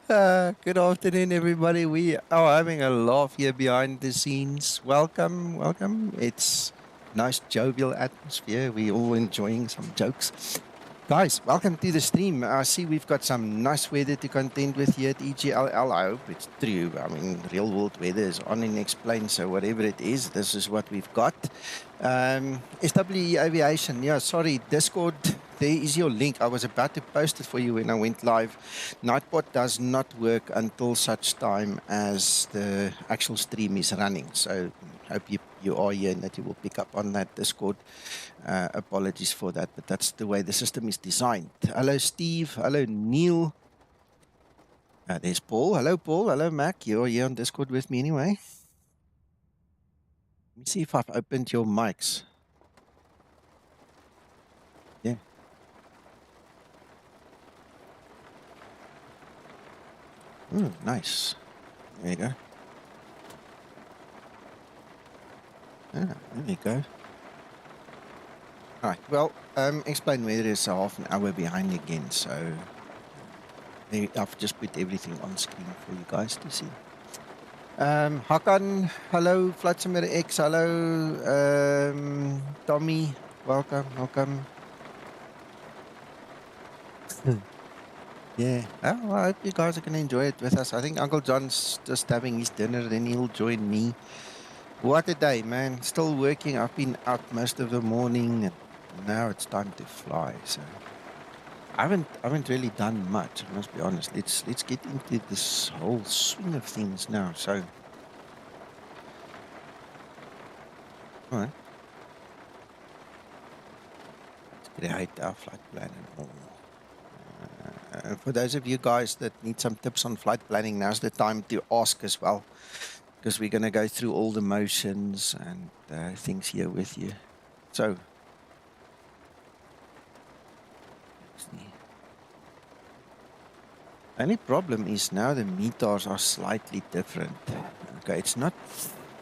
Good afternoon, everybody. We are having a laugh here behind the scenes. Welcome, welcome. It's nice jovial atmosphere. We all enjoying some jokes. Guys, welcome to the stream. I see we've got some nice weather to contend with here at EGLL. I hope it's true. I mean, real world weather is on and explained, so whatever it is, this is what we've got. SWE Aviation, yeah, sorry, Discord, there is your link. I was about to post it for you when I went live. Nightbot does not work until such time as the actual stream is running. So hope you are here and that you will pick up on that Discord. Apologies for that, but that's the way the system is designed. Hello, Steve. Hello, Neil. There's Paul. Hello, Paul. Hello, Mac. You're here on Discord with me anyway. Let me see if I've opened your mics. Yeah. Nice. There you go. There you go. All right. Well, explain whether it's half an hour behind again. So I've just put everything on screen for you guys to see. Hakan, hello. Flight Simulator X, hello. Tommy, welcome. Yeah. Oh, I hope you guys are going to enjoy it with us. I think Uncle John's just having his dinner, then he'll join me. What a day, man. Still working. I've been out most of the morning, and now it's time to fly. So I haven't really done much, I must be honest. Let's get into this whole swing of things now. So all right. Let's create our flight plan and all. For those of you guys that need some tips on flight planning, now's the time to ask as well, because we're going to go through all the motions and things here with you. So, only problem is now the meters are slightly different. Okay, it's not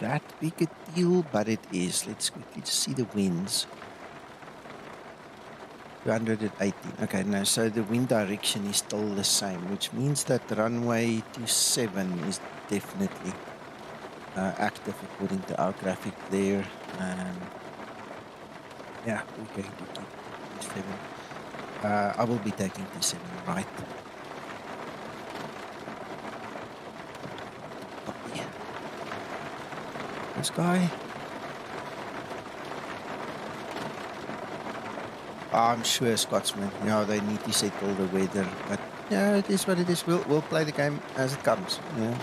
that big a deal, but it is. Let's quickly see the winds. 218. Okay, no, so the wind direction is still the same, which means that runway 27 is definitely active according to our graphic there. Yeah, we're going to keep 27. I will be taking 27 right. Copy. This guy. I'm sure Scotsmen, they need to settle the weather, but yeah, it is what it is. We'll play the game as it comes. Yeah.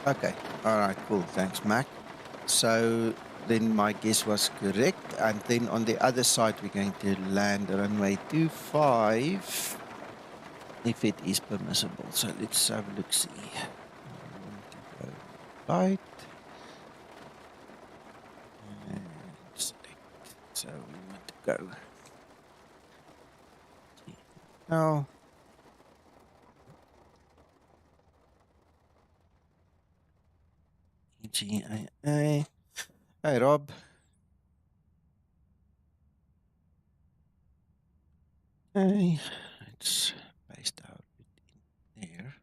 Okay. All right. Cool. Thanks, Mac. So then my guess was correct, and then on the other side we're going to land runway 25 if it is permissible. So let's have a look. See. Right. And select. So we want to go. Now. EGAA. Hey, Rob. Hey, it's based out in there.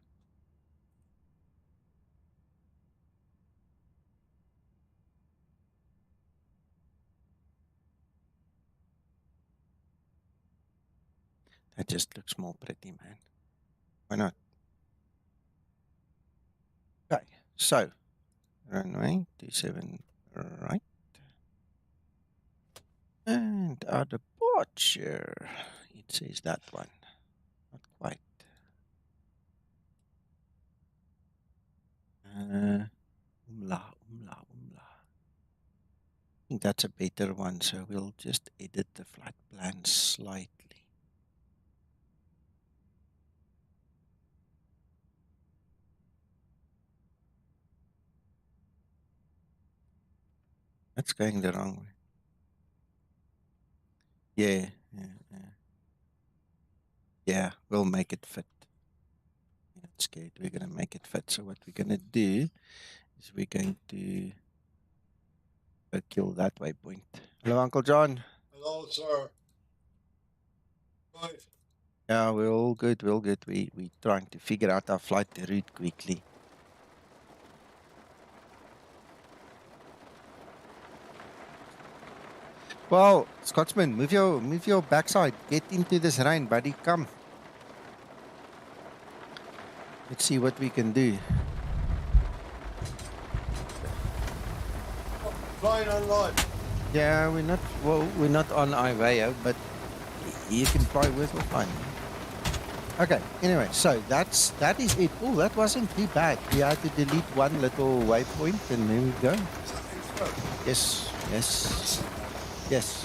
That just looks more pretty, man. Why not? Okay, so runway 27 right. And our departure. It says that one. Not quite. Umla. I think that's a better one, so we'll just edit the flight plan slightly. That's going the wrong way. Yeah. Yeah, we'll make it fit. Not scared. We're going to make it fit. So what we're going to do is we're going to Go kill that waypoint. Hello, Uncle John. Hello, sir. Right. Yeah, we're all good. We're all good. We're trying to figure out our flight route quickly. Well, Scotsman, move your backside. Get into this rain, buddy. Come. Let's see what we can do. Flying on live. Yeah, we're not on IVAO, but you can fly with or fine. Okay, anyway, so that is it. Oh, that wasn't too bad. We had to delete one little waypoint and there we go. Yes, yes, yes.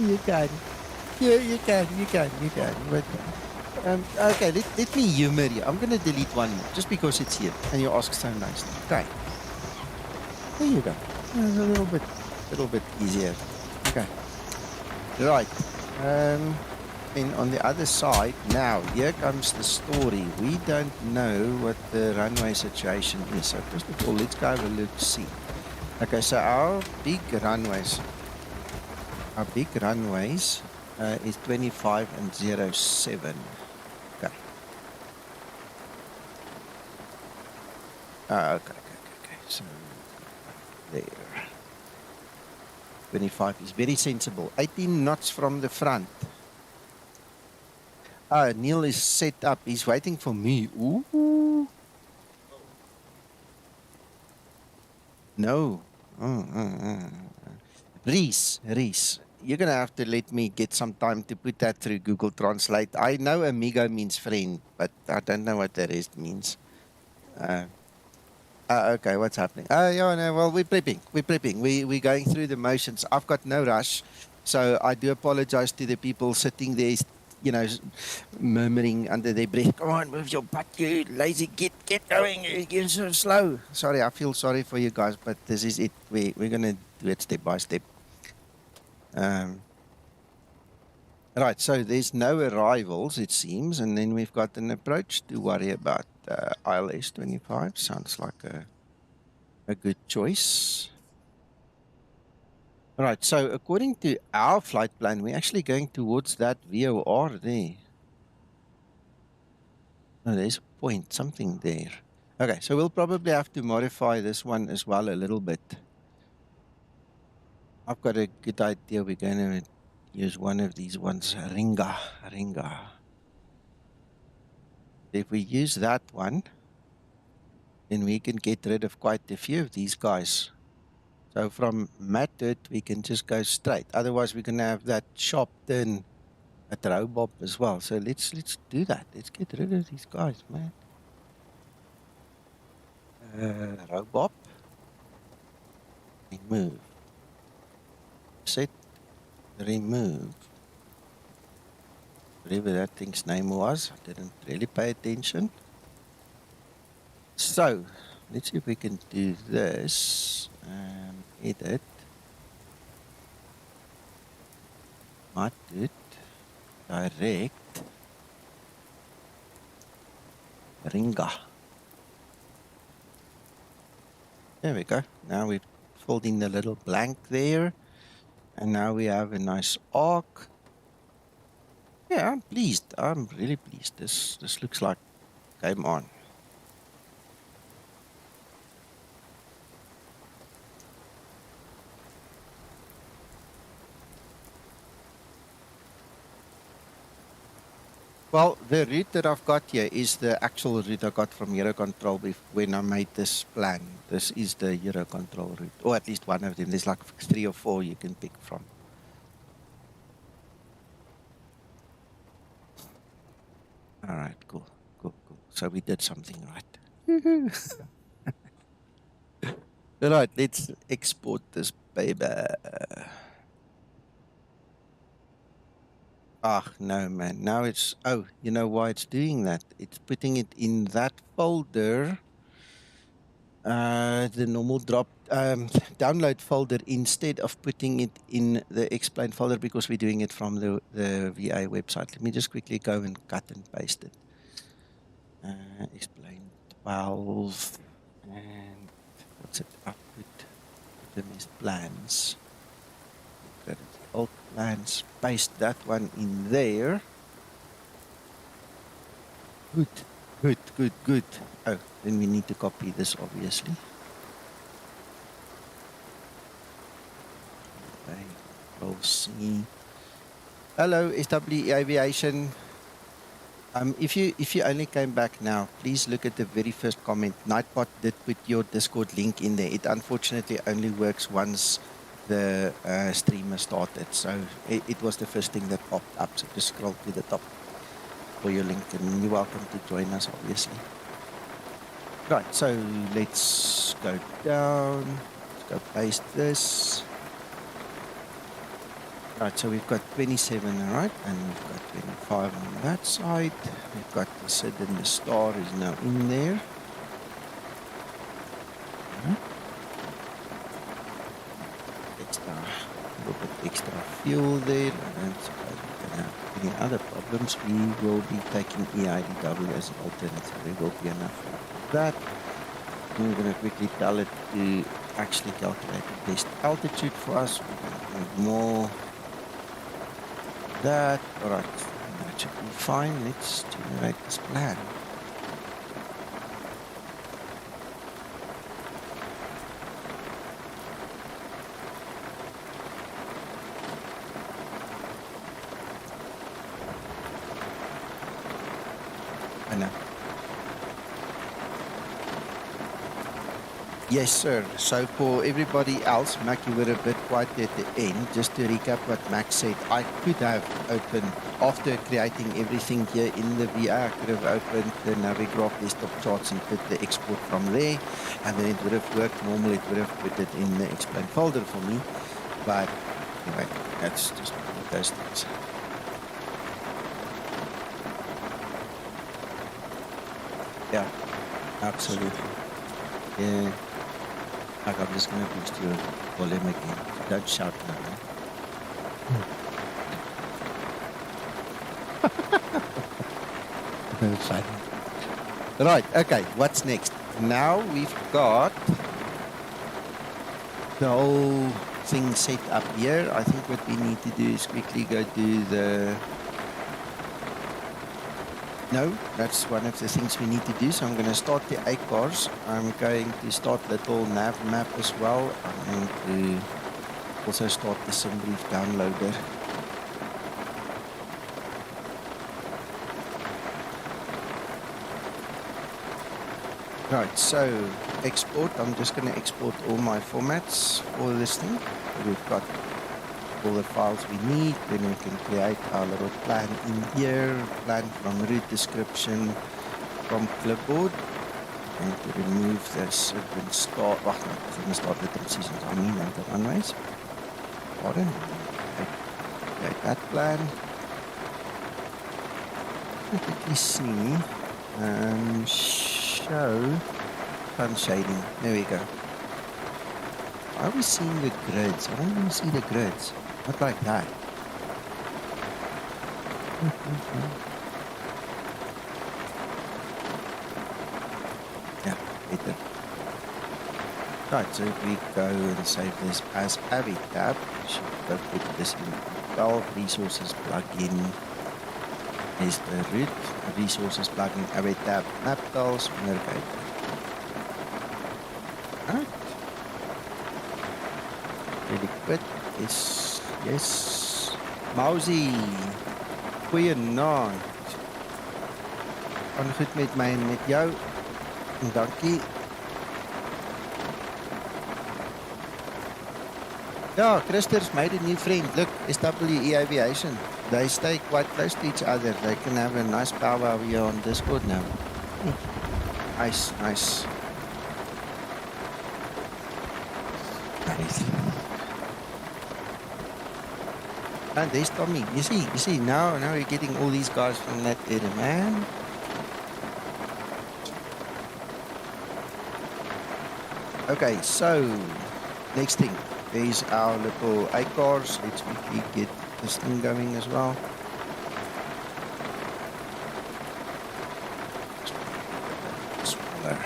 You can. Yeah, you can. But, okay, let me humor you. I'm going to delete one more just because it's here and you ask so nicely. Okay. There you go. It's a little bit easier. Okay. Right. And on the other side, now, here comes the story. We don't know what the runway situation is. So first of all, let's go have a look, see. Okay, so our big runways is 25 and 07. Okay. Okay. So there. 25 is very sensible. 18 knots from the front. Neil is set up. He's waiting for me. Ooh. No. Reese, you're going to have to let me get some time to put that through Google Translate. I know amigo means friend, but I don't know what the rest means. Okay, what's happening? Yeah, no, well, we're prepping. We're going through the motions. I've got no rush, so I do apologize to the people sitting there, you know, murmuring under their breath. Come on, move your butt, you lazy. Get going. You're so slow. Sorry, I feel sorry for you guys, but this is it. We're gonna do it step by step. Right, so there's no arrivals, it seems, and then we've got an approach to worry about. ILS 25 sounds like a good choice. Right, so according to our flight plan, we're actually going towards that VOR there. Oh, there's a point, something there. Okay, so we'll probably have to modify this one as well a little bit. I've got a good idea. We're going to use one of these ones, Ringa. If we use that one, then we can get rid of quite a few of these guys. So from Matted, we can just go straight. Otherwise, we're going to have that sharp turn at ROBOP as well. So let's do that. Let's get rid of these guys, man. ROBOP. Remove. Set. Remove. Whatever that thing's name was. I didn't really pay attention. So let's see if we can do this. Edit. Matted. Direct. Ringa. There we go. Now we've filled in the little blank there. And now we have a nice arc. Yeah, I'm pleased. I'm really pleased. This looks like game on. Well, the route that I've got here is the actual route I got from Eurocontrol when I made this plan. This is the Eurocontrol route, or at least one of them. There's like 3 or 4 you can pick from. All right, cool. So we did something right. All right, let's export this baby. Ah, no, man. Now it's, oh, you know why it's doing that? It's putting it in that folder The normal download folder instead of putting it in the explain folder because we're doing it from the VA website. Let me just quickly go and cut and paste it. Explain 12 and what's it? Output item is plans. Alt plans. Paste that one in there. Good. Oh, then we need to copy this, obviously. Okay, Control C. Hello, SWE Aviation. If you only came back now, please look at the very first comment. Nightbot did put your Discord link in there. It unfortunately only works once the streamer started, so it was the first thing that popped up. So just scroll to the top for your link, and you're welcome to join us, obviously. Right, so let's go down. Let's go paste this. Right, so we've got 27, all right, and we've got 25 on that side. We've got the SID and the star is now in there. Extra, a little bit extra fuel there. I don't suppose we're going to have any other problems. We will be taking EIDW as an alternative. There will be enough for that. And we're going to quickly tell it to actually calculate the best altitude for us. We're going to need more. That, all right, that should be fine. Let's generate this plan. I know. Yes, sir. So for everybody else, Mac, you were a bit quiet at the end. Just to recap what Mac said, I could have opened, after creating everything here in the VA, I could have opened the Navigraph desktop charts and put the export from there, and then it would have worked normal. It would have put it in the explain folder for me. But anyway, that's just one of those things. Yeah, absolutely. Yeah. I'm just going to boost your volume again. Don't shout now. Fine. Right, okay, what's next? Now we've got the whole thing set up here. I think what we need to do is quickly go do the... No, that's one of the things we need to do. So I'm going to start the ACARs. I'm going to start little nav map as well. I'm going to also start the SimBrief downloader. Right, so export. I'm just going to export all my formats for this thing. So we've got all the files we need, then we can create our little plan in here, plan from route description from clipboard, and to remove the certain start, from start the transitions, I mean, and the runways. Pardon, create that plan. Quickly see, show sun shading, there we go. Are we seeing the grids? I don't want to see the grids. Not like that. Yeah, better. Right, so if we go and save this as AVI tab, we should go put this in 12 resources plugin. Is the root resources plugin AVI tab map tiles navigate. Right. Really quit is. Yes, Mousie, goeienaand. Gaan goed met my en met jou. En dankie. Ja, Christer's made a new friend. Look, SWE Aviation. They stay quite close to each other. They can have a nice powwow here on Discord now. Nice. Nice. And there's Tommy. You see, now you're getting all these guys from that area, man. Okay, so next thing is our little A-cars. Let's quickly get this thing going as well. Smaller.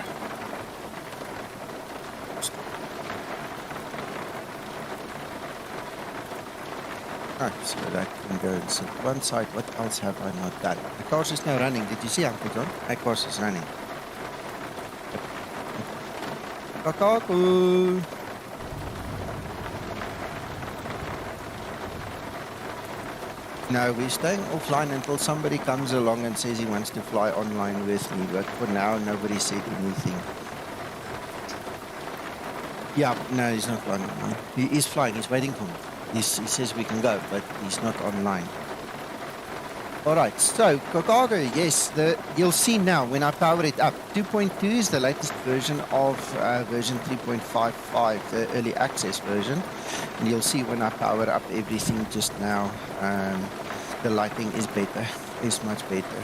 Right, so that can go and sit one side. What else have I not done? The cars is now running. Did you see, Uncle John? A-cars is running. Kakaku. No, we're staying offline until somebody comes along and says he wants to fly online with me. But for now, nobody said anything. Yeah, no, he's not flying online. He is flying. He's waiting for me. He says we can go, but he's not online. All right, so Kakago, yes, you'll see now when I power it up. 2.2 is the latest version of version 3.55, the early access version. And you'll see when I power up everything just now, the lighting is better, is much better.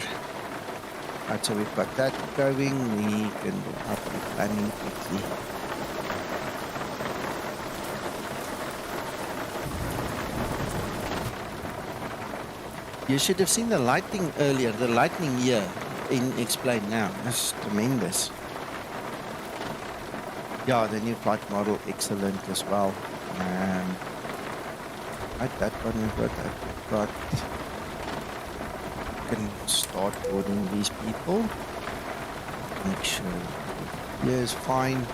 All right, so we've got that going. We can go up the planning quickly. You should have seen the lighting earlier, the lightning here in Explain Now. That's tremendous. Yeah, the new flight model, excellent as well. Right, that one we've got. Can start boarding these people. Make sure here is fine.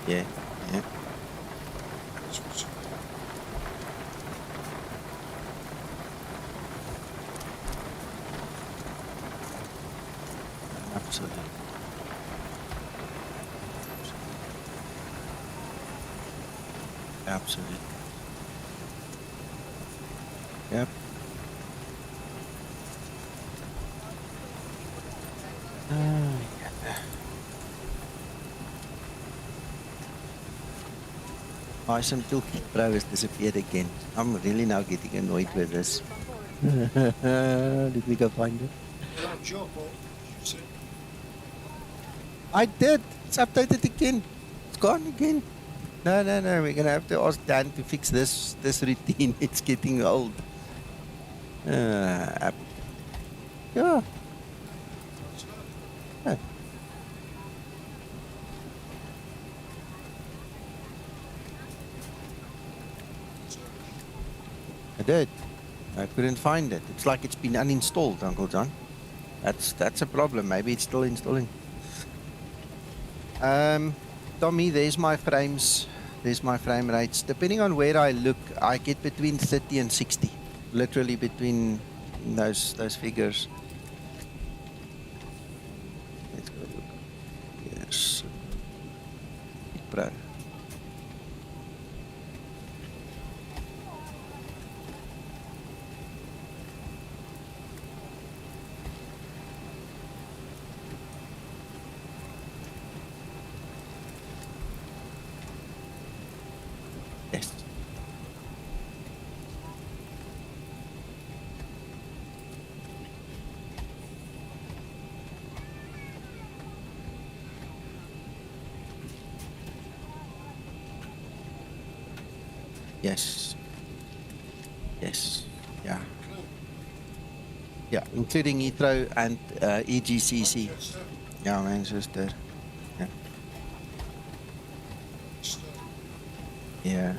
Yeah. Absolutely. Absolutely. Yep. Awesome toolkit Pro has disappeared again. I'm really now getting annoyed with this. Did we go find it? Yeah, that's your fault. You said. I did. It's updated again. It's gone again. No. We're gonna have to ask Dan to fix this routine. It's getting old. Yeah. Yeah. I did. I couldn't find it. It's like it's been uninstalled, Uncle John. That's a problem. Maybe it's still installing. Tommy, there's my frames. There's my frame rates. Depending on where I look, I get between 30 and 60. Literally between those figures. Let's go look. Yes. Pro. Yes. Yes. Yes. Yeah. Yeah, including Heathrow and EGCC. Yeah, Manchester. Yeah. Yeah.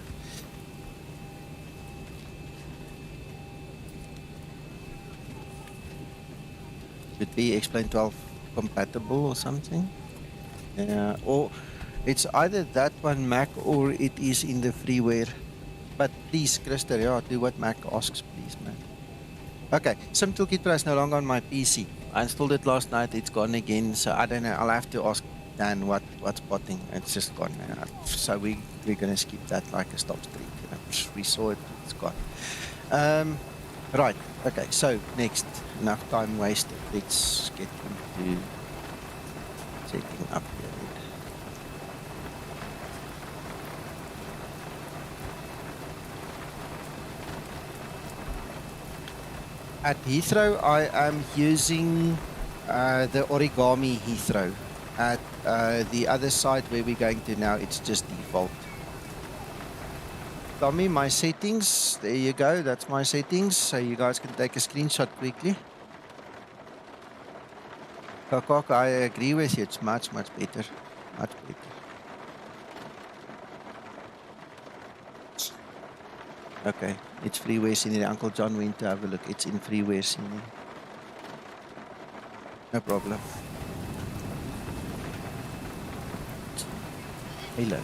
Should be Explain 12 compatible or something? Yeah, or it's either that one Mac or it is in the freeware. But please, Christer, yeah, do what Mac asks, please, man. Okay, Sim Toolkit Pro is no longer on my PC. I installed it last night, it's gone again, so I don't know. I'll have to ask Dan what's botting. It's just gone. So we're gonna skip that like a stop streak. You know? We saw it, it's gone. Right, okay, so next, enough time wasted. Let's get into setting up here. At Heathrow, I am using the origami Heathrow. At the other side where we're going to now, it's just default. Tommy, my settings, there you go, that's my settings, so you guys can take a screenshot quickly. Kakak, I agree with you, it's much better, much better. Okay, it's freeware scenery. Uncle John went to have a look, it's in freeware scenery. No problem. Hello.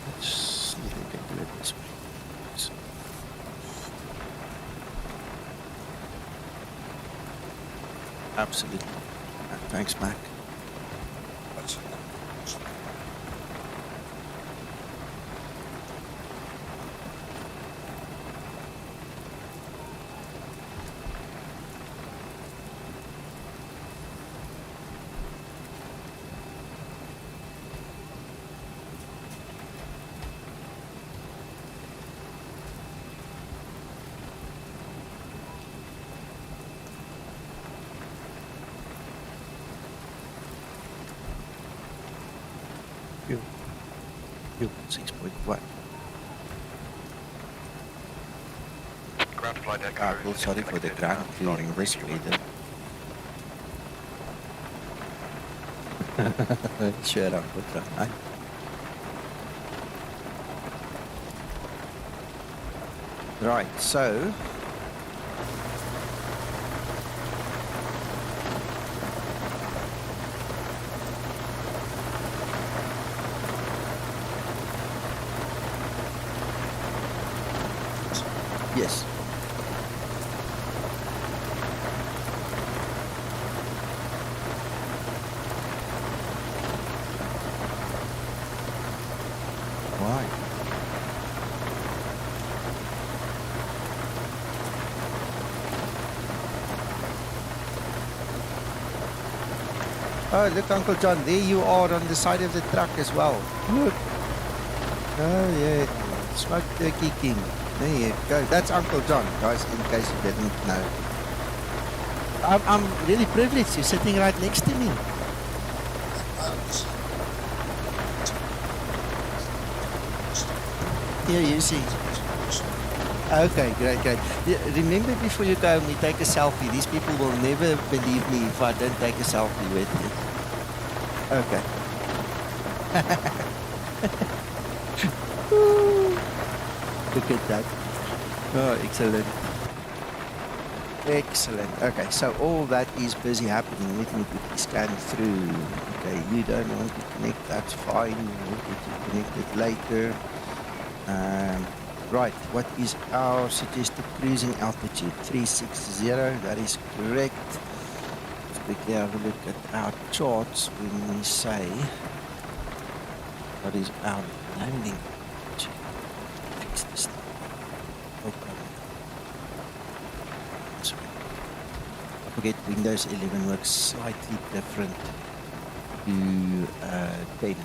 Let's see if we can do it this way. Absolutely. Thanks, Mac. You 6.1. Ground flight echo. Well, sorry for the ground clearing this weather. Sure, Uncle John. Right, so yes. Why? Oh, look, Uncle John, there you are on the side of the truck as well. Look. Oh, yeah. Smoke turkey king. There you go. That's Uncle John, guys, in case you didn't know. I'm really privileged. You're sitting right next to me. Here you see. Okay, great. Yeah, remember, before you go and we take a selfie, these people will never believe me if I don't take a selfie with you. Okay. Look at that. Oh, excellent. Excellent. Okay, so all that is busy happening. Let me quickly scan through. Okay, you don't want to connect, that's fine. You want to connect it later. Right, what is our suggested cruising altitude? 360, that is correct. Let's quickly have a look at our charts when we say what is our landing altitude. Fix this thing. Okay. Sorry. I forget Windows 11 works slightly different to 10.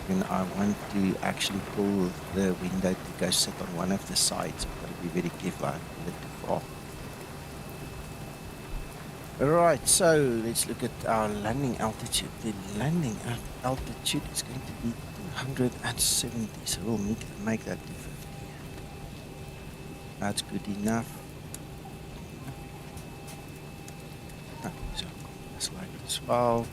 When I want to actually pull the window to go sit on one of the sides, I've got to be very careful. I pull it too far. Alright, so let's look at our landing altitude. The landing altitude is going to be 270, so we'll make that 250. That's good enough. So that's like as well.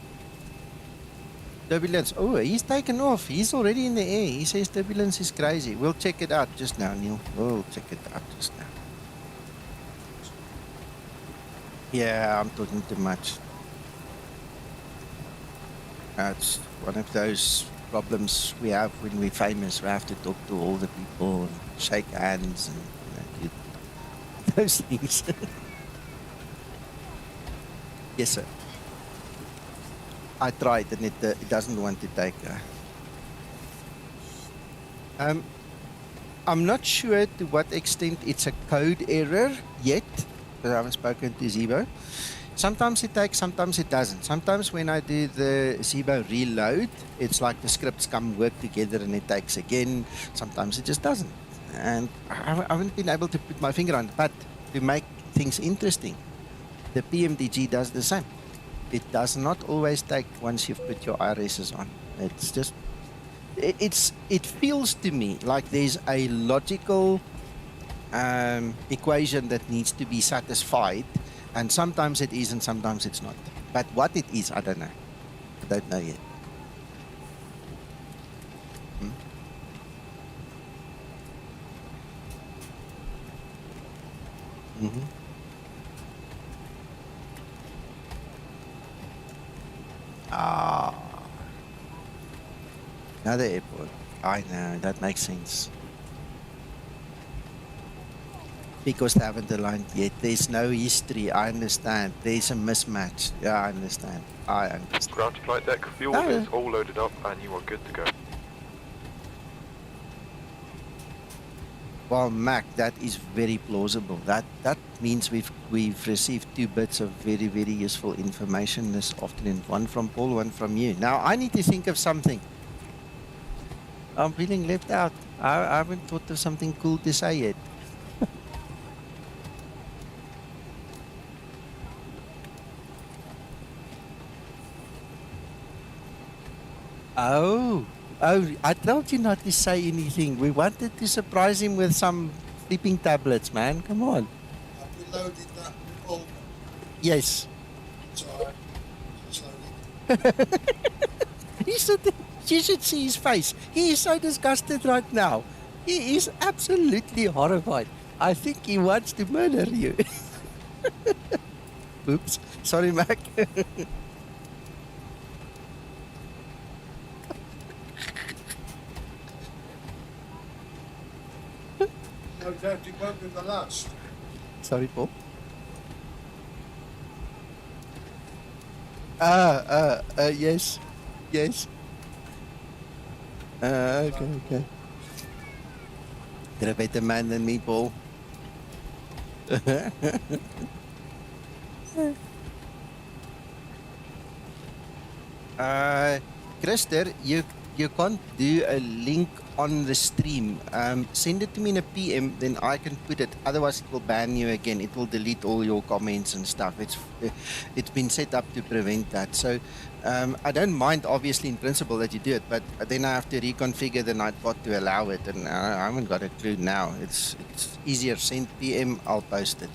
Turbulence. Oh, he's taken off. He's already in the air. He says turbulence is crazy. We'll check it out just now, Neil. We'll check it out just now. Yeah, I'm talking too much. That's one of those problems we have when we're famous. We have to talk to all the people and shake hands and do those things. Yes, sir. I tried and it doesn't want to take. I'm not sure to what extent it's a code error yet, because I haven't spoken to Zibo. Sometimes it takes, sometimes it doesn't. Sometimes when I do the Zibo reload, it's like the scripts come work together and it takes again. Sometimes it just doesn't. And I haven't been able to put my finger on it. But to make things interesting, the PMDG does the same. It does not always take once you've put your IRSs on. It's just, it feels to me like there's a logical equation that needs to be satisfied. And sometimes it is and sometimes it's not. But what it is, I don't know. I don't know yet. Mm-hmm. Ah. Another airport. I know, that makes sense. Because they haven't aligned yet. There's no history. I understand. There's a mismatch. Yeah, I understand. I understand. Ground flight deck, fuel is all loaded up and you are good to go. Well, Mac, that is very plausible. That means we've received 2 bits of very, very useful information this afternoon. One from Paul, one from you. Now, I need to think of something. I'm feeling left out. I haven't thought of something cool to say yet. Oh, I told you not to say anything. We wanted to surprise him with some sleeping tablets, man. Come on. Have we loaded that revolver? Yes. Sorry. Just loaded. You should see his face. He is so disgusted right now. He is absolutely horrified. I think he wants to murder you. Oops. Sorry, Mac. No doubt it won't be the last. Sorry, Paul. Yes. Yes. Okay. You're a better man than me, Paul. Christer, you can't do a link on the stream. Send it to me in a PM, then I can put it. Otherwise, it will ban you again. It will delete all your comments and stuff. It's been set up to prevent that. So I don't mind, obviously, in principle that you do it, but then I have to reconfigure the Nightbot to allow it, and I haven't got a clue now. It's easier. Send PM, I'll post it.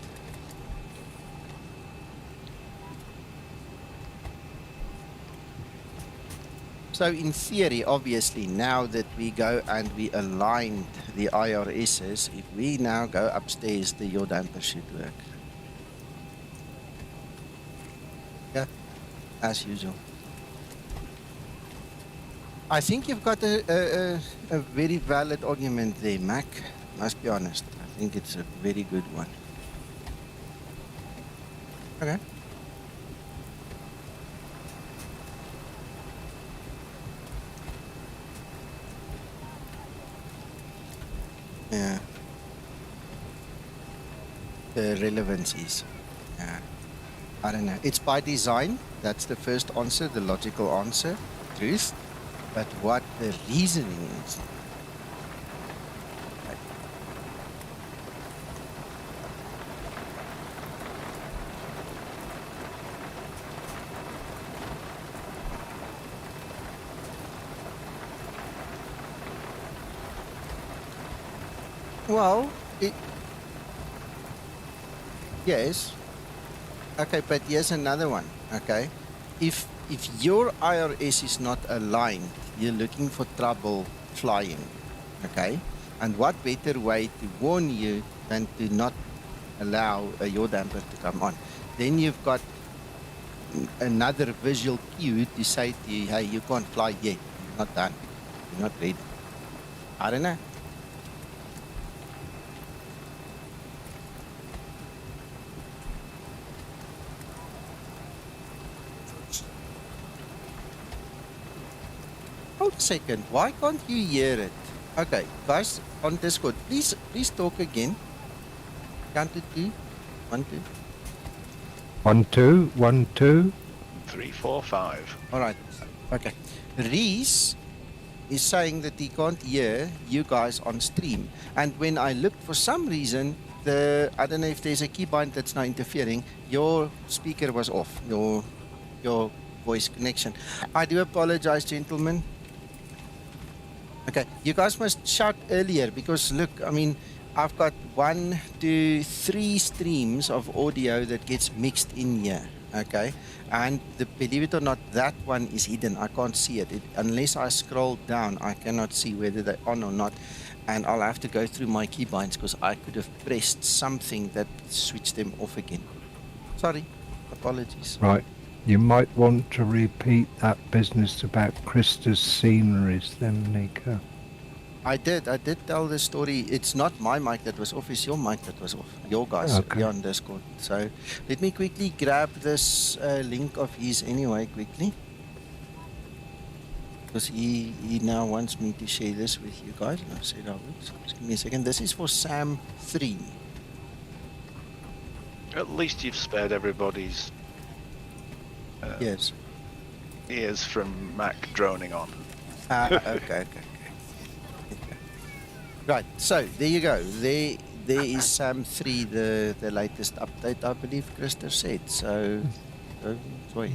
So in theory, obviously, now that we go and we aligned the IRSs, if we now go upstairs, the yaw damper should work. Yeah, as usual. I think you've got a very valid argument there, Mac. Must be honest. I think it's a very good one. Okay. Yeah. The relevancies. Yeah. I don't know. It's by design. That's the first answer, the logical answer. Truth. But what the reasoning is. Well, yes. Okay, but here's another one. Okay, if your IRS is not aligned, you're looking for trouble flying. Okay, and what better way to warn you than to not allow a yaw damper to come on? Then you've got another visual cue to say to you, hey, you can't fly yet. You're not done. You're not ready. I don't know. Hold a second. Why can't you hear it? Okay, guys on Discord, please talk again. Count to 2. 1, 2. 1, 2, 1, 2. 3, 4, 5. All right. Okay. Reese is saying that he can't hear you guys on stream. And when I looked, for some reason, I don't know if there's a keybind that's now interfering, your speaker was off, your voice connection. I do apologize, gentlemen. Okay, you guys must shout earlier because look, I mean, I've got 1, 2, 3 streams of audio that gets mixed in here. Okay, and believe it or not, that one is hidden. I can't see it. Unless I scroll down, I cannot see whether they're on or not. And I'll have to go through my keybinds because I could have pressed something that switched them off again. Sorry, apologies. Right. You might want to repeat that business about Krista's sceneries then, Nico. I did tell the story. It's not my mic that was off, it's your mic that was off. Your guys Okay. on Discord. So let me quickly grab this link of his anyway, quickly. Because he now wants me to share this with you guys. And I said I would. So just give me a second. This is for Sam 3. At least you've spared everybody's Yes. ears from Mac droning on. Okay. Right, so there you go. There is Sam 3, the latest update, I believe Krista said. So, sorry.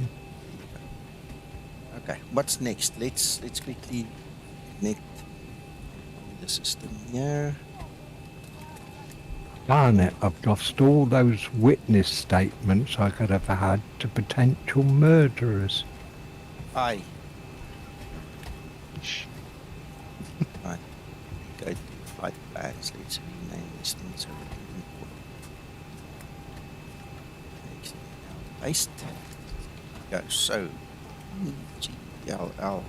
Okay, what's next? Let's quickly connect the system here. Darn it, I've lost all those witness statements I could have had to potential murderers. Aye. Right. Go to fight bands. Let's rename this thing so we can import. Next thing now, paste. Go. So, EGLL.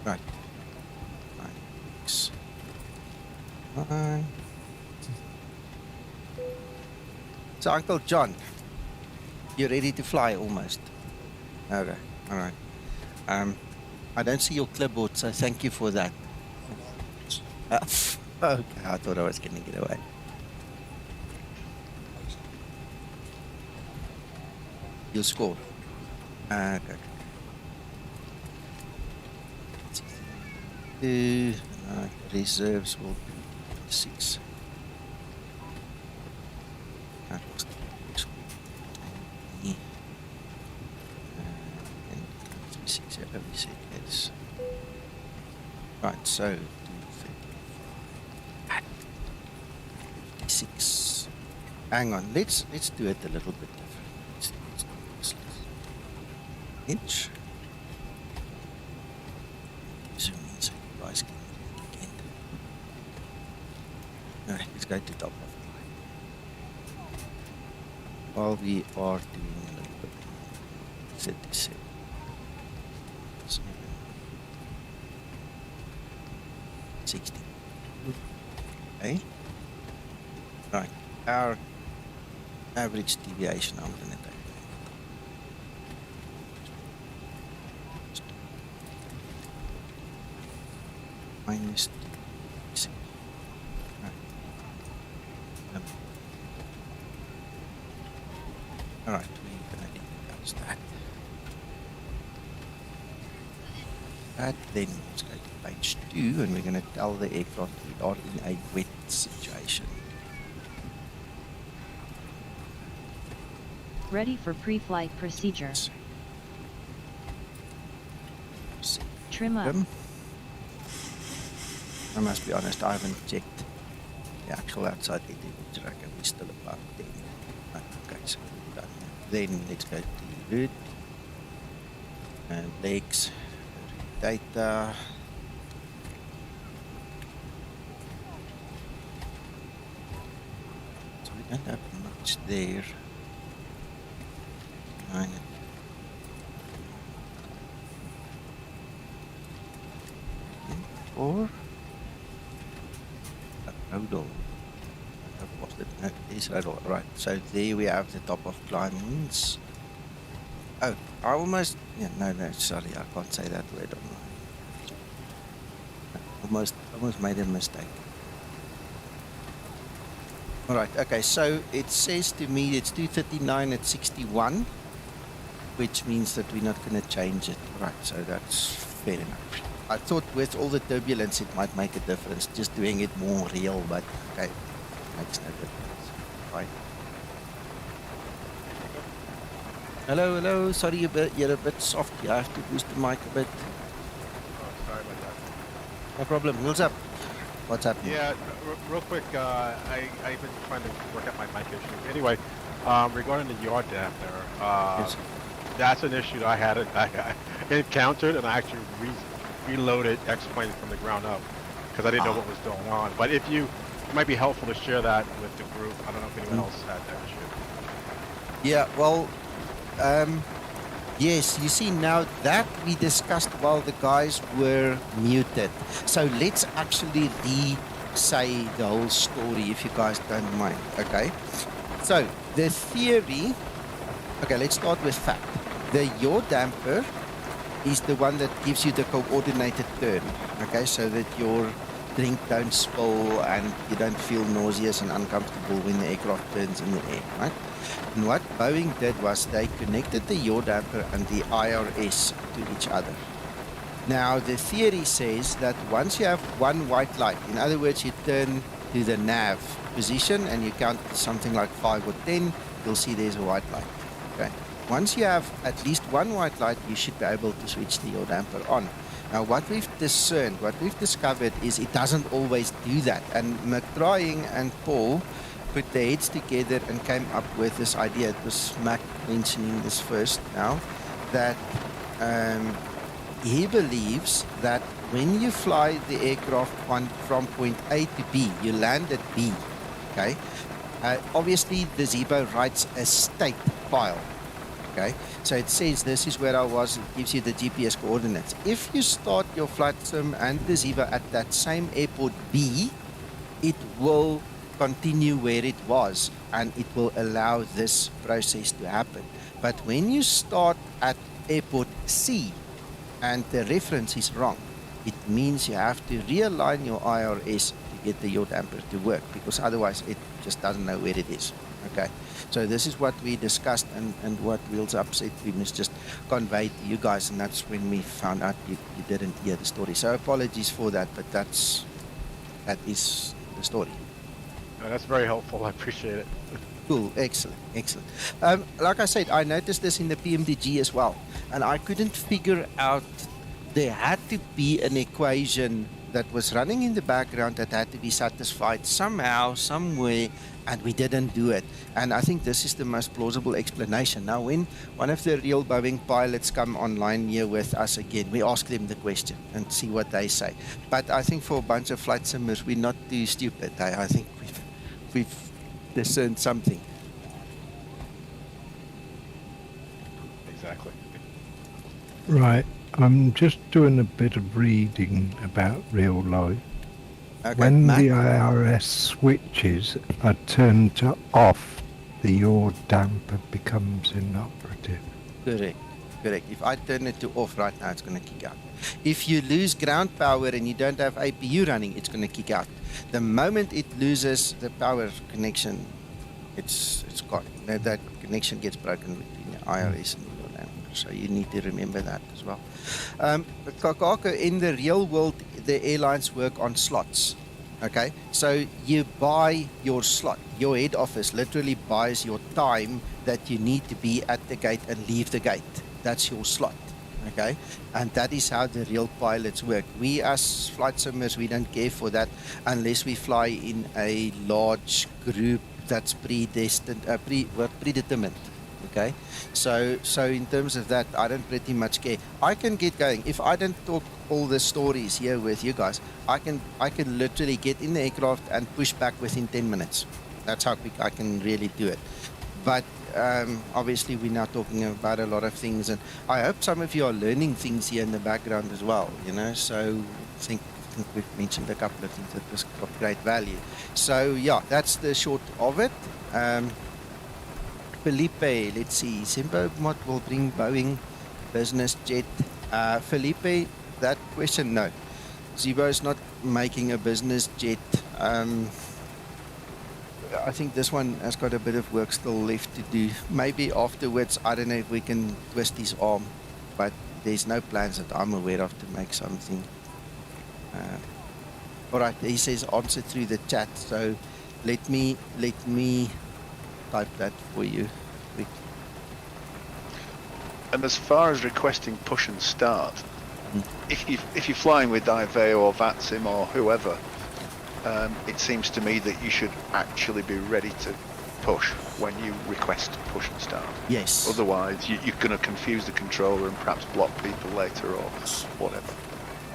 Right. 9, 9. So, Uncle John, you're ready to fly almost. Okay, all right. I don't see your clipboard, so thank you for that. Okay, I thought I was going to get away. You'll score. Okay. Reserves will be 6. That was the next one. And 36, yeah, we said yes. Right, so 56. Hang on, let's do it a little bit different. Let's do this. Inch. Zoom in so you guys can read again. Alright, let's go to top of line. While we are doing a little bit more, 37. 60. Okay. Right. Our average deviation, I'm going to take minus 2. Right. All right, we're going to decouple that. Then let's go to page 2, and we're going to tell the aircraft we are in a wet situation. Ready for pre-flight procedure. Trim up. I must be honest, I haven't checked the actual outside air temperature. Okay, we're still above 10. Right, okay, so we're done. Then let's go to hood and legs, data. So we don't have much there. 9. Or RODOL. What's that? No, it's RODOL. Right. So there we have the top of climbs. Oh, I almost. Yeah, no, sorry, I can't say that word online. almost made a mistake. All right, okay, so it says to me it's 239 at 61, which means that we're not going to change it. Right, so that's fair enough. I thought with all the turbulence it might make a difference, just doing it more real, but okay, makes no difference. Right. Hello, hello, sorry you're a bit soft, you have to boost the mic a bit. Oh, sorry about that. No problem, wheels up. What's happening? Yeah, real quick, I've been trying to work out my mic issue. Anyway, regarding the yaw dampener, Yes. that's an issue that I encountered, and I actually reloaded X-Plane from the ground up because I didn't know what was going on. But if it might be helpful to share that with the group. I don't know if anyone else had that issue. Yeah, well, yes, you see now that we discussed while the guys were muted. So let's actually re-say the whole story if you guys don't mind, okay? So the theory, okay, let's start with fact. The yaw damper is the one that gives you the coordinated turn, okay, so that your drink don't spill and you don't feel nauseous and uncomfortable when the aircraft turns in the air, right? And what Boeing did was they connected the yaw damper and the IRS to each other. Now the theory says that once you have one white light, in other words, you turn to the nav position and you count something like 5 or 10, you'll see there's a white light, okay? Once you have at least one white light, you should be able to switch the yaw damper on. Now, what we've discovered is it doesn't always do that. And McTrying and Paul put their heads together and came up with this idea. It was Mac mentioning this first now, that he believes that when you fly the aircraft from point A to B, you land at B, okay? Obviously, the Zibo writes a state file. Okay, so it says this is where I was, it gives you the GPS coordinates. If you start your flight sim and the Zibo at that same airport B, it will continue where it was and it will allow this process to happen. But when you start at airport C and the reference is wrong, it means you have to realign your IRS to get the yaw damper to work, because otherwise it just doesn't know where it is. Okay, so this is what we discussed and what Wheels Up said we must just convey to you guys, and that's when we found out you didn't hear the story. So apologies for that, but that is the story. No, that's very helpful. I appreciate it. Cool, excellent. Like I said, I noticed this in the PMDG as well, and I couldn't figure out, there had to be an equation that was running in the background that had to be satisfied somehow, somewhere, and we didn't do it. And I think this is the most plausible explanation. Now, when one of the real Boeing pilots come online here with us again, we ask them the question and see what they say. But I think for a bunch of flight simmers, we're not too stupid. I think we've discerned something. Exactly. Right. I'm just doing a bit of reading about real life. Okay, When Matt? the IRS switches are turned to off, the yaw damper becomes inoperative. Correct. If I turn it to off right now, it's going to kick out. If you lose ground power and you don't have APU running, it's going to kick out. The moment it loses the power connection, it's gone. That connection gets broken between the IRS and the yaw damper. So you need to remember that as well. Kakaka, in the real world, the airlines work on slots. Okay, so you buy your slot. Your head office literally buys your time that you need to be at the gate and leave the gate. That's your slot. Okay, and that is how the real pilots work. We as flight simmers, we don't care for that unless we fly in a large group that's predetermined. Okay, so in terms of that, I don't pretty much care. I can get going. If I don't talk all the stories here with you guys, I can literally get in the aircraft and push back within 10 minutes. That's how quick I can really do it. But obviously we're now talking about a lot of things, and I hope some of you are learning things here in the background as well, you know. So I think we've mentioned a couple of things that was of great value. So yeah, that's the short of it. Felipe, let's see, Zibo Mod will bring Boeing business jet. Felipe, that question, no. Zibo is not making a business jet. I think this one has got a bit of work still left to do. Maybe afterwards, I don't know if we can twist his arm, but there's no plans that I'm aware of to make something. All right, he says answer through the chat, so let me type that for you. Quick. And as far as requesting push and start, if you're flying with IVEO or VATSIM or whoever, it seems to me that you should actually be ready to push when you request push and start. Yes. Otherwise, you're going to confuse the controller and perhaps block people later or whatever.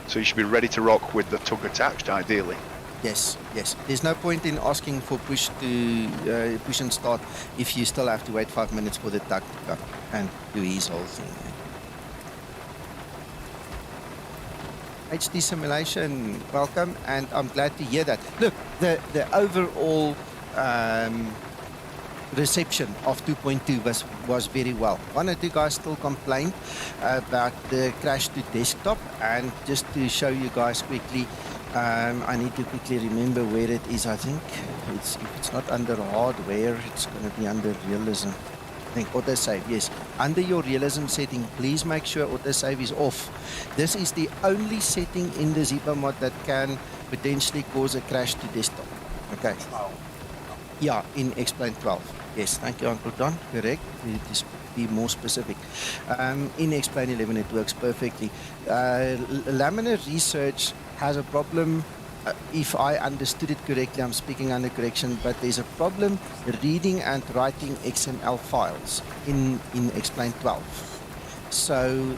So you should be ready to rock with the tug attached, ideally. Yes, yes. There's no point in asking for push and start if you still have to wait 5 minutes for the tug to come and do his whole thing. HD simulation, welcome, and I'm glad to hear that. Look, the overall reception of 2.2 was very well. One or two guys still complained about the crash to desktop, and just to show you guys quickly, I need to quickly remember where it is. I think if it's not under hardware, it's going to be under realism. I think autosave, yes. Under your realism setting, please make sure autosave is off. This is the only setting in the Zibo mod that can potentially cause a crash to desktop. Okay. Yeah, in Explain 12. Yes, thank you, Uncle Don. Correct. To be more specific. In Explain 11, it works perfectly. Laminar Research has a problem. If I understood it correctly, I'm speaking under correction, but there's a problem reading and writing XML files in Explain 12. So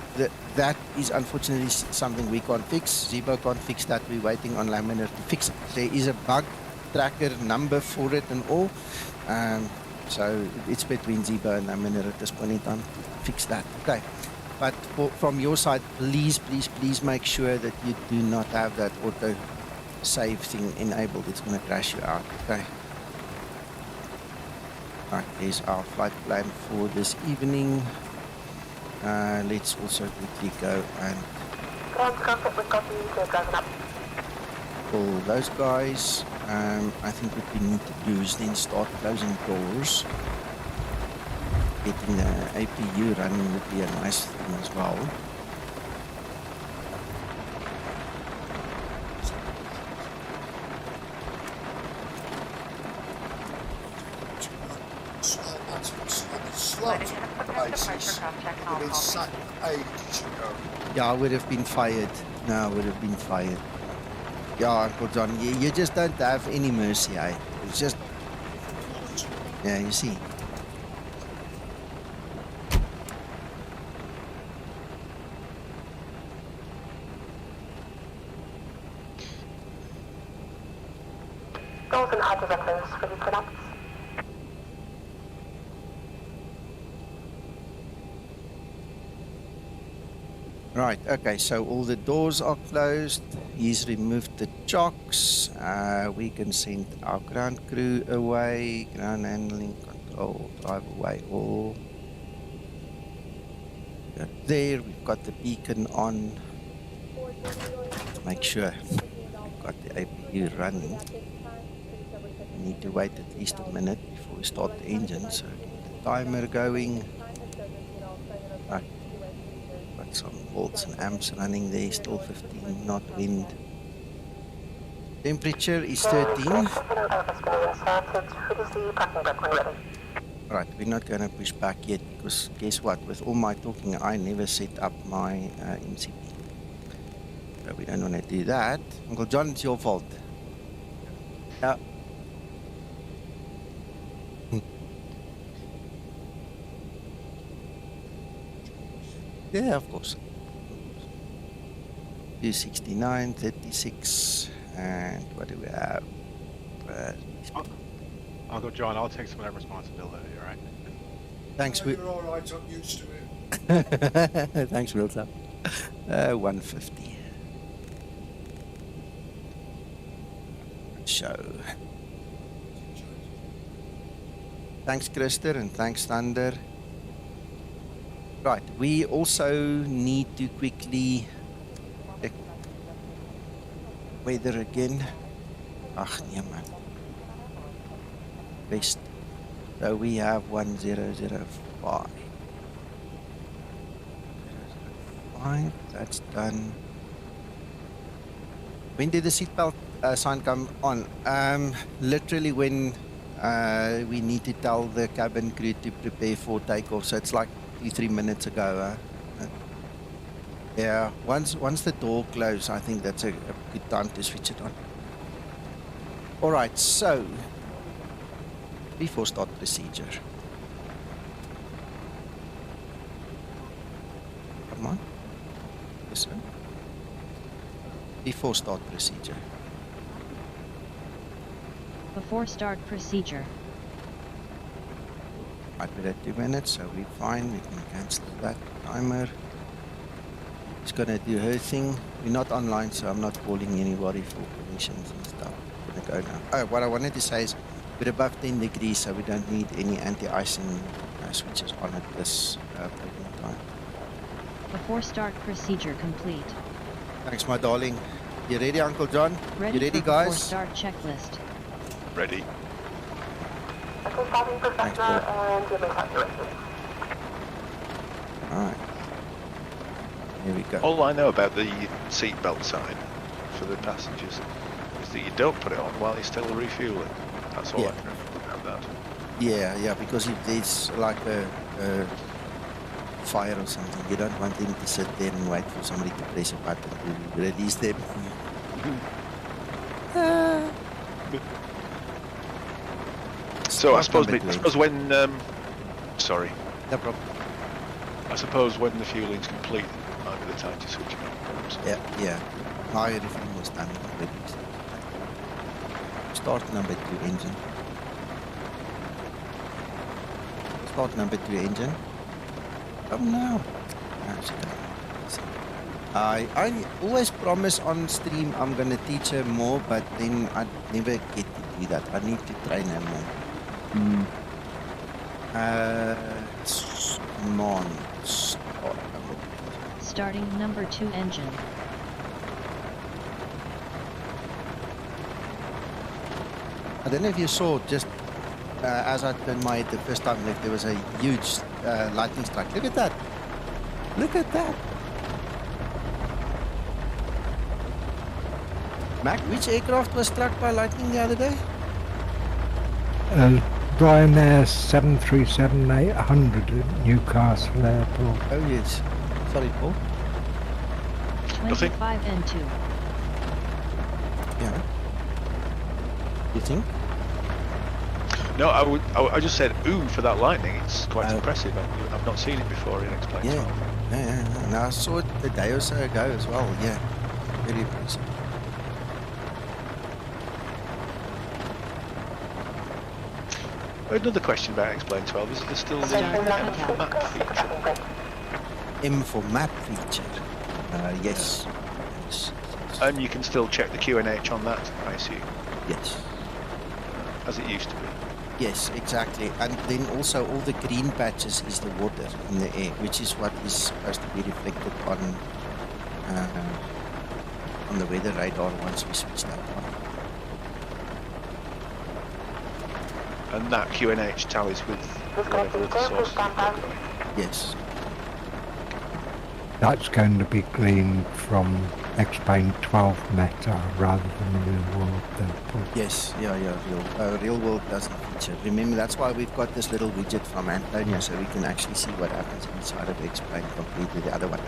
that is unfortunately something we can't fix. Zibo can't fix that. We're waiting on Laminar to fix it. There is a bug tracker number for it and all. So it's between Zibo and Laminar at this point in time to fix that. Okay. But from your side, please make sure that you do not have that auto save thing enabled. It's going to crash you out. Okay. Right, there's our flight plan for this evening. Let's also quickly go and pull those guys. I think what we need to do is then start closing doors. Getting the APU running would be a nice thing as well. Yeah, I would have been fired. No, I would have been fired. Yeah, Uncle John, you just don't have any mercy, eh? It's just... Yeah, you see. Goals and hard reference for the products. Right, okay, so all the doors are closed. He's removed the chocks. We can send our ground crew away. Ground handling control, drive away all. There, we've got the beacon on. Make sure we've got the APU running. We need to wait at least a minute before we start the engine, so get the timer going. Right. Got some volts and amps running there, still 15 knot wind. Temperature is 13. Right, we're not going to push back yet because guess what? With all my talking, I never set up my MCP. So we don't want to do that. Uncle John, it's your fault. Yeah. Yeah, of course. 269, 36, and what do we have? Uncle John, I'll take some of that responsibility, all right? Thanks, You're all right, I'm used to it. Thanks, Wilton. 150. Show. Thanks, Krister, and thanks, Thunder. Right, we also need to quickly weather again. Ach, nee man. Best. So we have 1005. 005, that's done. When did the seatbelt sign come on? Literally when we need to tell the cabin crew to prepare for takeoff. So it's like 2-3 minutes ago. Yeah, once the door closes, I think that's a good time to switch it on. All right, so before start procedure. Come on. Yes, sir. Before start procedure. Before start procedure. Right, we're at 2 minutes, so we're fine. We can cancel that timer. She's gonna do her thing. We're not online, so I'm not calling anybody for permissions and stuff. We're gonna go now. Oh, what I wanted to say is we're above 10 degrees, so we don't need any anti-icing switches on at this point in time. Before start procedure complete. Thanks, my darling. You ready, Uncle John? Ready You ready, for before guys? start checklist. Ready? Okay, starting Thanks, professional Paul. and your evacuation. All right. Here we go. All I know about the seatbelt sign for the passengers is that you don't put it on while you're still refueling. That's all Yeah. I can remember about that. Yeah, because if there's like a fire or something, you don't want them to sit there and wait for somebody to press a button to release them. So I suppose, Number 20. when, sorry, No problem. I suppose when the fueling's complete, might be the time to switch it on, perhaps. Yeah. My everything was done already. Start number 2 engine. Start number 2 engine. Come now. I always promise on stream I'm gonna teach her more, but then I never get to do that. I need to train her more. Come on. Start number 2. Starting number 2 engine. I don't know if you saw, just as I turned my head the first time left, there was a huge lightning strike. Look at that. Look at that. Mac, which aircraft was struck by lightning the other day? Ryanair 737-800 at Newcastle Airport. Oh, yes. Sorry, Paul. Nothing. 25 and 2. Yeah. You think? No, I just said ooh for that lightning. It's quite Oh. impressive. I've not seen it before in Explain Yeah. 12. Yeah. No, I saw it a day or so ago as well. Yeah. Very impressive. Another question about Explain 12 is there still the map feature? M for map feature. Yes. Yes. And you can still check the QNH on that, I assume, Yes. as it used to be. Yes, exactly. And then also all the green patches is the water in the air, which is what is supposed to be reflected on the weather radar once we switch that on. And that QNH tallies with whatever the source is. Yes. That's going to be gleaned from Explain 12 meta rather than real world. Yes, real world doesn't feature. Remember, that's why we've got this little widget from Antonio, so we can actually see what happens inside of Explain compared to the other one.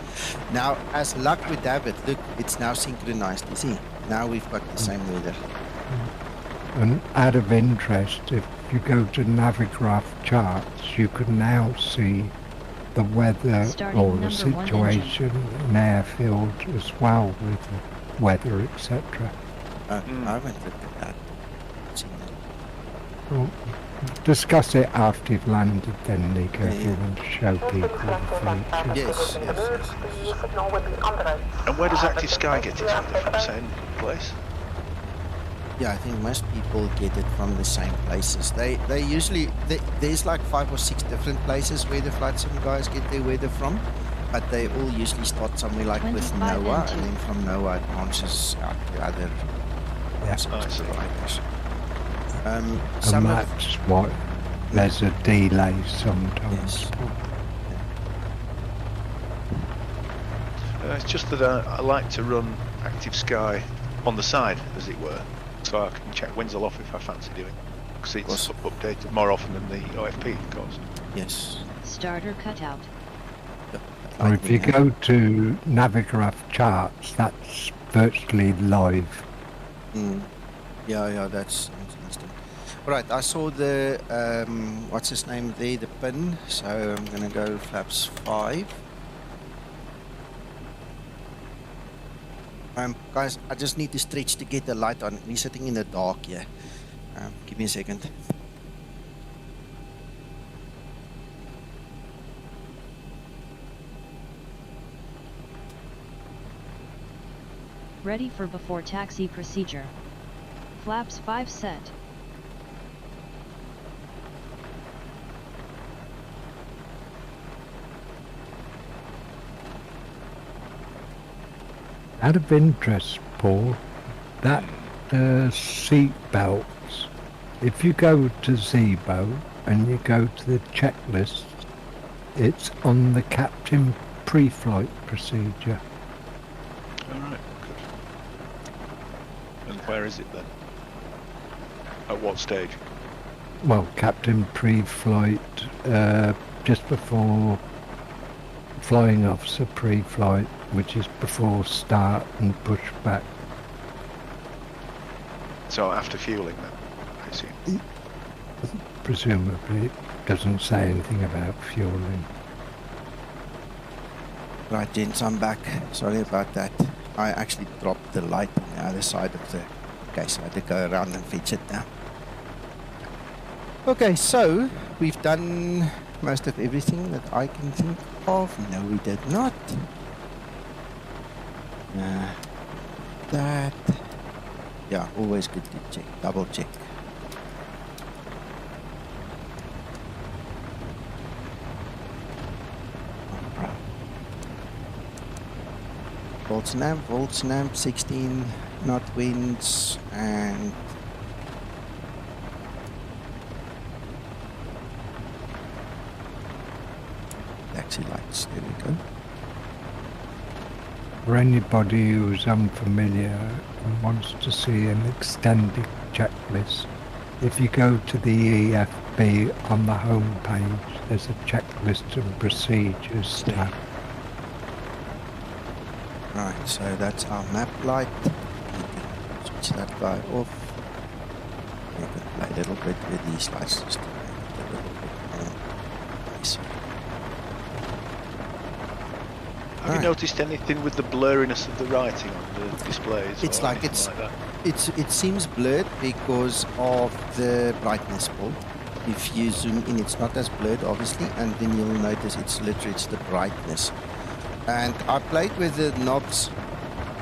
Now, as luck with David, look, it's now synchronized, you see? Now we've got the same weather. And out of interest, if you go to Navigraph charts, you can now see the weather Starting or the number 1 situation in airfield as well with the weather, etc. I haven't looked at that. Seen that. Well, discuss it after you've landed then, Nico, if you want to show people the feature. Yes. And where does Active Sky get its weather from? Same place? Yeah, I think most people get it from the same places. They usually, there's like 5 or 6 different places where the flight sim guys get their weather from. But they all usually start somewhere like with 25 NOAA, and and then from NOAA it branches out to other service providers. And Some of that's why there's a delay sometimes. yes. It's just that I like to run Active Sky on the side, as it were, so I can check Winslow off if I fancy doing. Because it's updated more often than the OFP, of course. Yes. Starter cutout. Or if you go to Navigraph charts, that's virtually live. Yeah, that's instant. All right, I saw the what's his name there, the pin. So I'm gonna go flaps 5. Guys, I just need to stretch to get the light on. We're sitting in the dark here. Give me a second. Ready for before taxi procedure. Flaps 5 set. Out of interest, Paul, that seat belts, if you go to Zibo and you go to the checklist, it's on the captain pre-flight procedure. Alright, good. And where is it then? At what stage? Well, captain pre-flight, just before flying officer pre-flight, which is before start and push back. So after fueling then, I assume. Presumably it doesn't say anything about fueling. Right, gents, I'm back. Sorry about that. I actually dropped the light on the other side of the case. I had to go around and fetch it now. Okay, so we've done most of everything that I can think of. No, we did not. That. Yeah, always good to check, double check. Volt snap, 16 knot winds, and taxi lights. There we go. For anybody who's unfamiliar and wants to see an extended checklist, if you go to the EFB on the home page, there's a checklist and procedures tab. Right, so that's our map light. You can switch that guy off. You can play a little bit with these lights just to make it a little bit more nicer. Have you noticed anything with the blurriness of the writing on the displays? It's like that? it seems blurred because of the brightness, Paul. If you zoom in, it's not as blurred, obviously, and then you'll notice it's the brightness. And I played with the knobs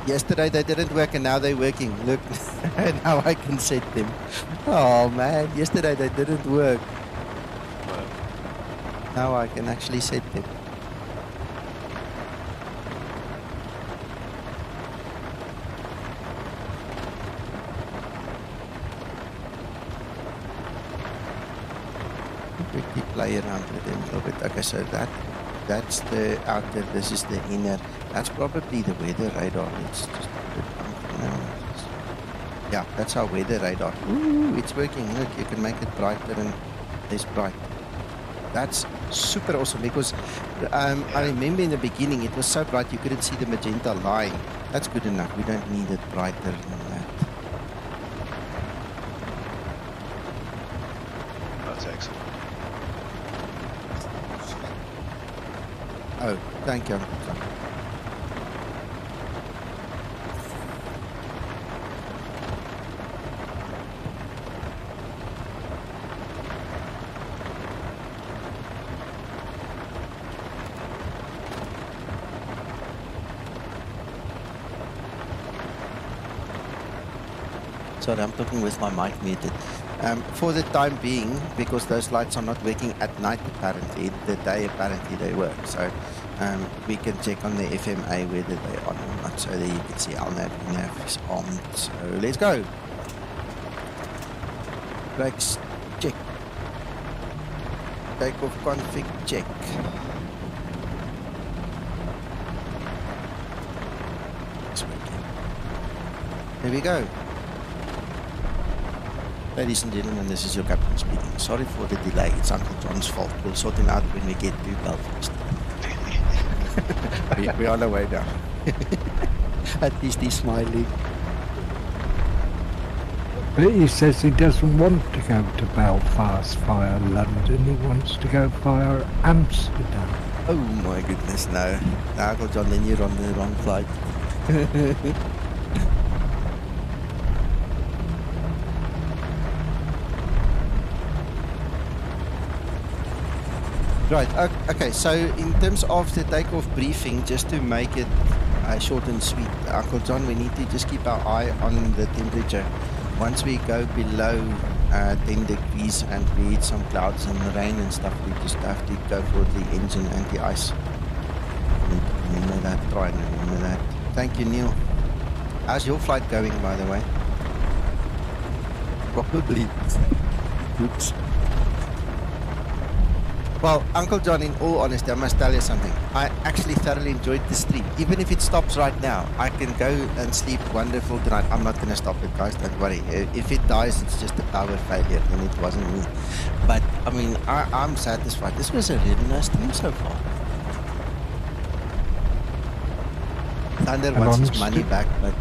yesterday. They didn't work, and now they're working. Look, now I can set them. Oh man, yesterday they didn't work. Now I can actually set them. Quickly play around with them a little bit. Okay, so that's the outer, this is the inner. That's probably the weather radar. Let's just put it on now. Yeah, that's our weather radar. Ooh, it's working. Look, you can make it brighter and less bright. That's super awesome because I remember in the beginning it was so bright you couldn't see the magenta line. That's good enough. We don't need it brighter than that. That's excellent. Oh, thank you. Sorry, I'm talking with my mic muted. For the time being, because those lights are not working at night apparently, the day apparently they work. So we can check on the FMA whether they're on or not. So there you can see our nav is armed. So let's go. Brakes check. Takeoff config check. There we go. Ladies and gentlemen, this is your captain speaking. Sorry for the delay. It's Uncle John's fault. We'll sort him out when we get to Belfast. We're on our way now. At least he's smiling. But he says he doesn't want to go to Belfast via London. He wants to go via Amsterdam. Oh my goodness, no. No, Uncle John, then you're on the wrong flight. Right, okay, so in terms of the takeoff briefing, just to make it short and sweet, Uncle John, we need to just keep our eye on the temperature. Once we go below 10 degrees and we hit some clouds and rain and stuff, we just have to go for the engine anti-ice. Remember that, try and remember that. Thank you, Neil. How's your flight going, by the way? Probably. Oops. Well, Uncle John, in all honesty, I must tell you something. I actually thoroughly enjoyed the stream. Even if it stops right now, I can go and sleep wonderful tonight. I'm not going to stop it, guys. Don't worry. If it dies, it's just a power failure, and it wasn't me. But, I mean, I'm satisfied. This was a really nice stream so far. Thunder wants his money back, but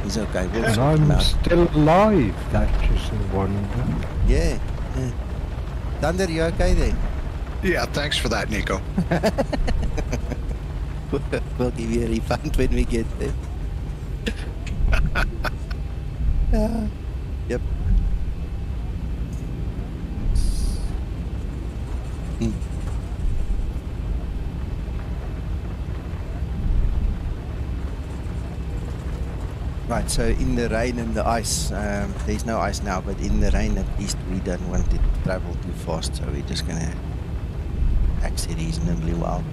he's okay. We'll And sort him I'm out. still alive. That's just a wonder. Yeah. Thunder, you okay there? Yeah, thanks for that, Nico. We'll give you a refund when we get there. Yep. Right, so in the rain and the ice, there's no ice now, but in the rain at least we don't want it to travel too fast, so we're just going to taxi reasonably well.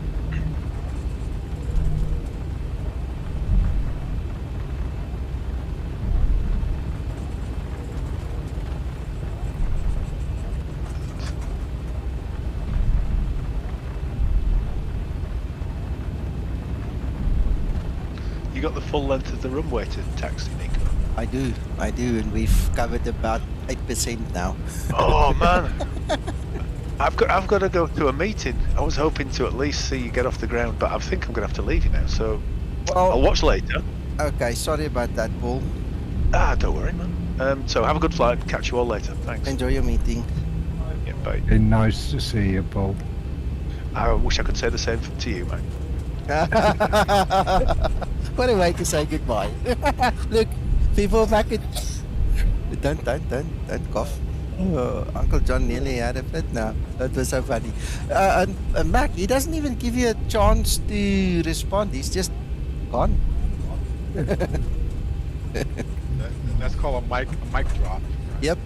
You got the full length of the runway to taxi, Nico? I do, and we've covered about 8% now. Oh man, I've got to go to a meeting. I was hoping to at least see you get off the ground, but I think I'm gonna have to leave you now. So Well, I'll watch later. okay, sorry about that, Paul. Don't worry, man. So have a good flight. Catch you all later. Thanks. Enjoy your meeting. Yeah, bye. Been nice to see you, Paul. I wish I could say the same to you, mate. What a way to say goodbye. Look, people back at... Don't cough. Oh, Uncle John nearly had a fit now. That was so funny. And Mac, he doesn't even give you a chance to respond. He's just gone. That's called a mic drop. Yep.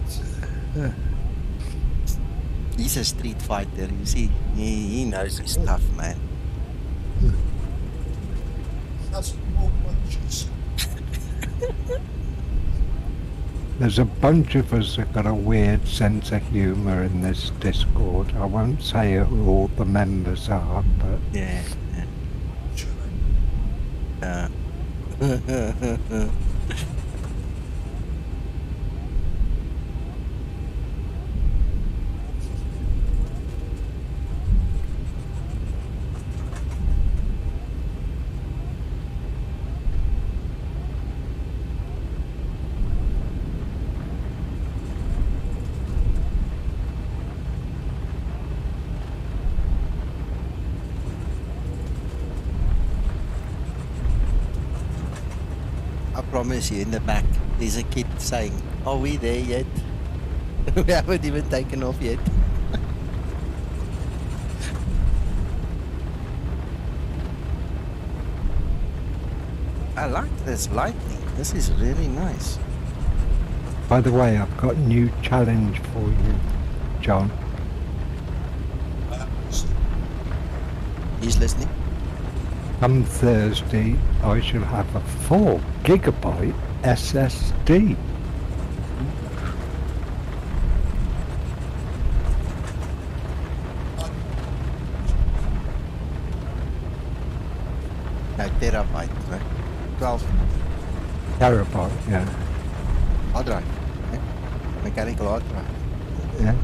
He's a street fighter, you see. He knows his stuff, man. That's more punches. There's a bunch of us that got a weird sense of humour in this Discord. I won't say who all the members are, but Yeah. I promise you, in the back, there's a kid saying, "Are we there yet?" We haven't even taken off yet. I like this lightning. This is really nice. by the way, I've got a new challenge for you, John. He's listening. Come Thursday, I shall have a 4 gigabyte SSD. No, terabyte, right? 12 Terabyte, yeah. hard drive. Yeah? Mechanical hard drive. Yeah.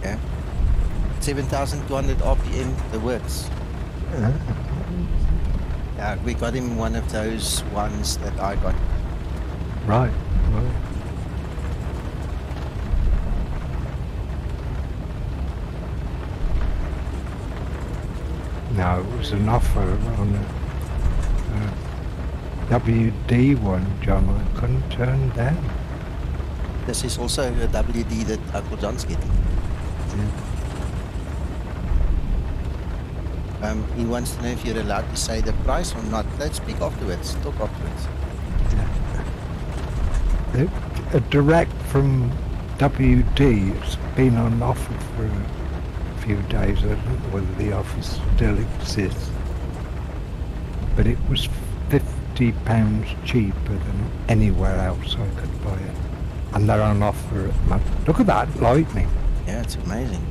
Yeah. 7,200 RPM, the works. Yeah, we got him one of those ones that I got. Right. Right. No, it was an offer on a WD one, John. I couldn't turn down. This is also a WD that Uncle John's getting. He wants to know if you're allowed to say the price or not. Let's speak afterwards. Talk afterwards. A direct from WD, it's been on offer for a few days. I don't know whether the offer still exists. But it was £50 cheaper than anywhere else I could buy it. And they're on offer at the moment. Look at that lightning. Yeah, it's amazing.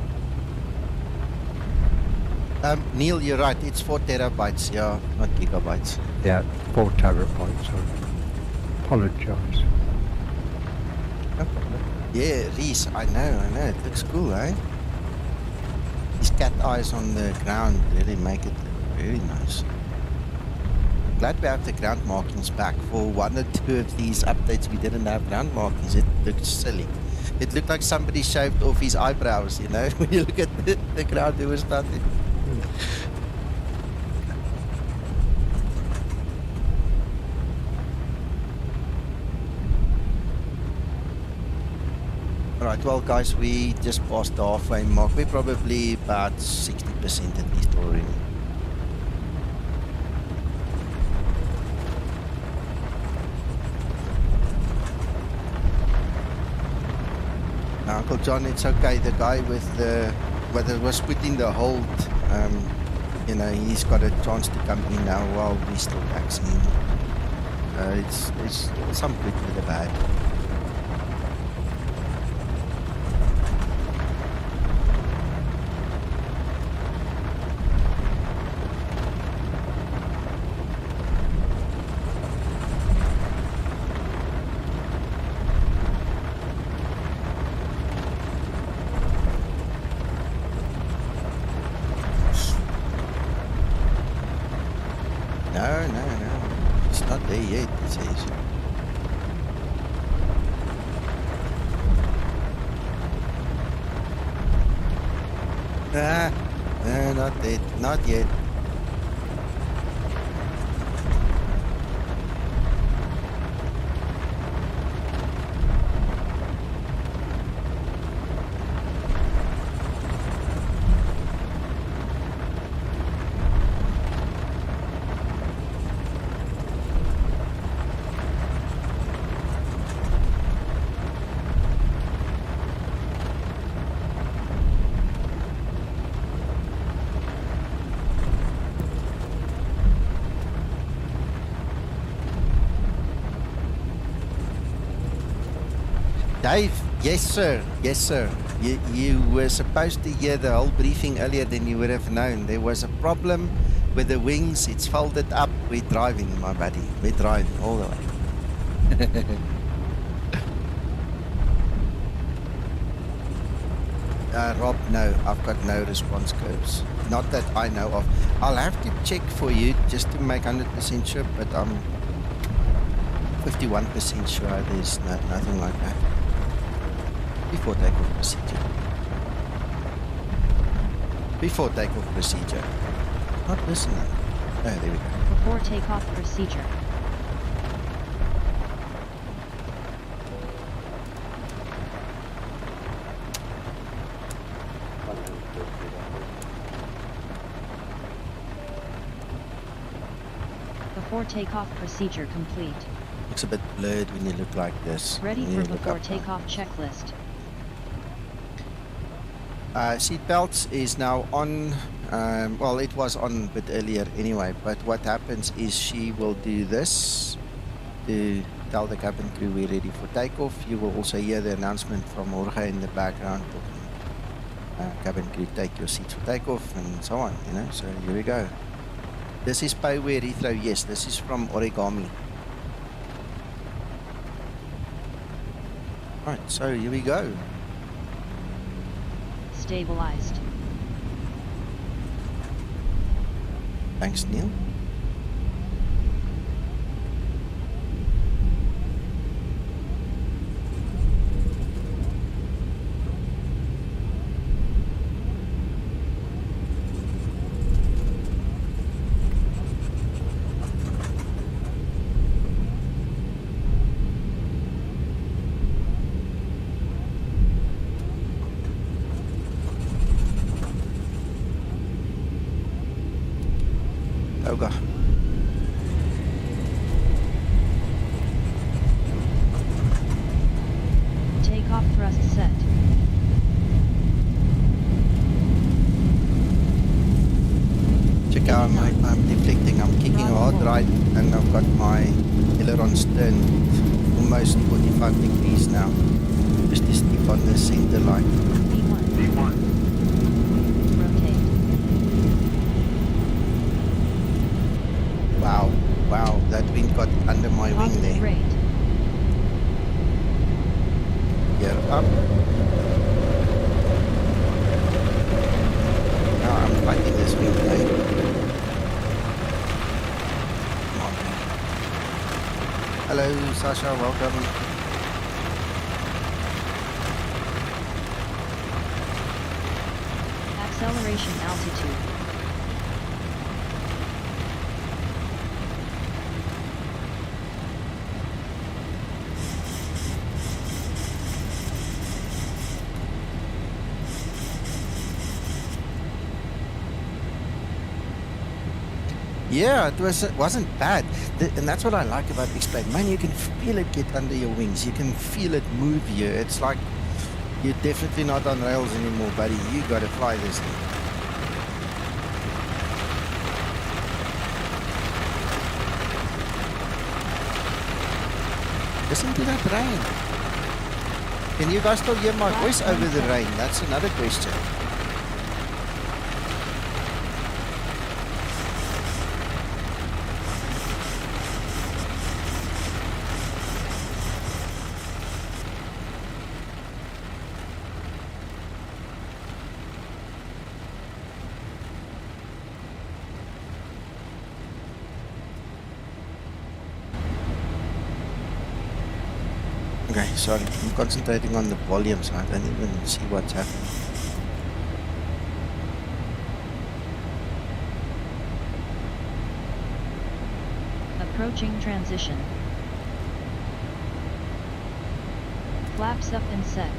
Neil, you're right. It's 4 terabytes, yeah, not gigabytes. Yeah, 4 terabytes. I apologise. No problem. Yeah, Reese, I know. It looks cool, eh? These cat eyes on the ground really make it look very nice. Glad we have the ground markings back. For 1 or 2 of these updates, we didn't have ground markings. It looked silly. It looked like somebody shaved off his eyebrows, you know, when you look at the ground, there was nothing. Alright, well guys, we just passed the halfway mark. We're probably about 60% at least already. Uncle John, it's okay. The guy with the, whether it was putting the hold, you know, he's got a chance to come in now while we're still taxing him. It's some good with the bad. No. It's not there yet, it says. No, not yet. Not yet. Dave, yes sir, yes sir. You were supposed to hear the whole briefing earlier than you would have known. There was a problem with the wings, it's folded up. We're driving, my buddy. We're driving all the way. Rob, no, I've got no response curves. Not that I know of. I'll have to check for you just to make 100% sure, but I'm 51% sure there's nothing like that. Before takeoff procedure. Before takeoff procedure. Not listening. Oh, there we go. Before takeoff procedure. Before takeoff procedure complete. Looks a bit blurred when you look like this. Ready for before takeoff checklist. Seat belts is now on. Well, it was on a bit earlier anyway, but what happens is she will do this to tell the cabin crew we're ready for takeoff. You will also hear the announcement from Jorge in the background talking, cabin crew, take your seats for takeoff and so on, you know. So here we go. This is Payware Heathrow. Yes, this is from Origami. Right, so here we go. Stabilized. Thanks, Neil. Toga. Takeoff thrust set. Check out I'm deflecting. I'm kicking hard right, and I've got my ailerons turned almost 45 degrees now. Just to stick on the center line. V1. Rotate. Wow, wow, that wind got under my wing Positive there. rate. Gear up. Now I'm fighting this wind, eh? Come on, man. Hello, Sasha, welcome. Acceleration altitude. Yeah, it wasn't bad. And that's what I like about X-Plane. Man, you can feel it get under your wings. You can feel it move you. It's like you're definitely not on rails anymore, buddy. You got to fly this thing. Listen to that rain. Can you guys still hear my voice over the rain? That's another question. Okay, sorry. I'm concentrating on the volume, so I don't even see what's happening. Approaching transition. Flaps up and set.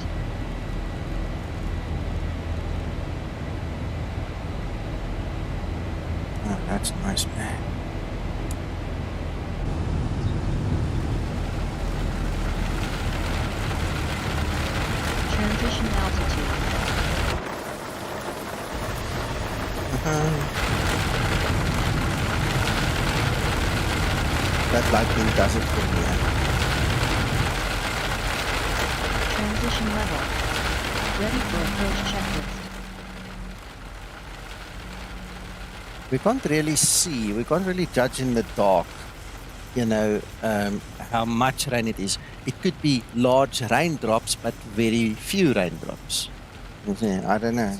Oh, that's nice, man. Transition altitude. That lightning does it for me. Transition level. Ready for approach checklist. We can't really see, we can't really judge in the dark, you know, how much rain it is. It could be large raindrops, but very few raindrops. I don't know.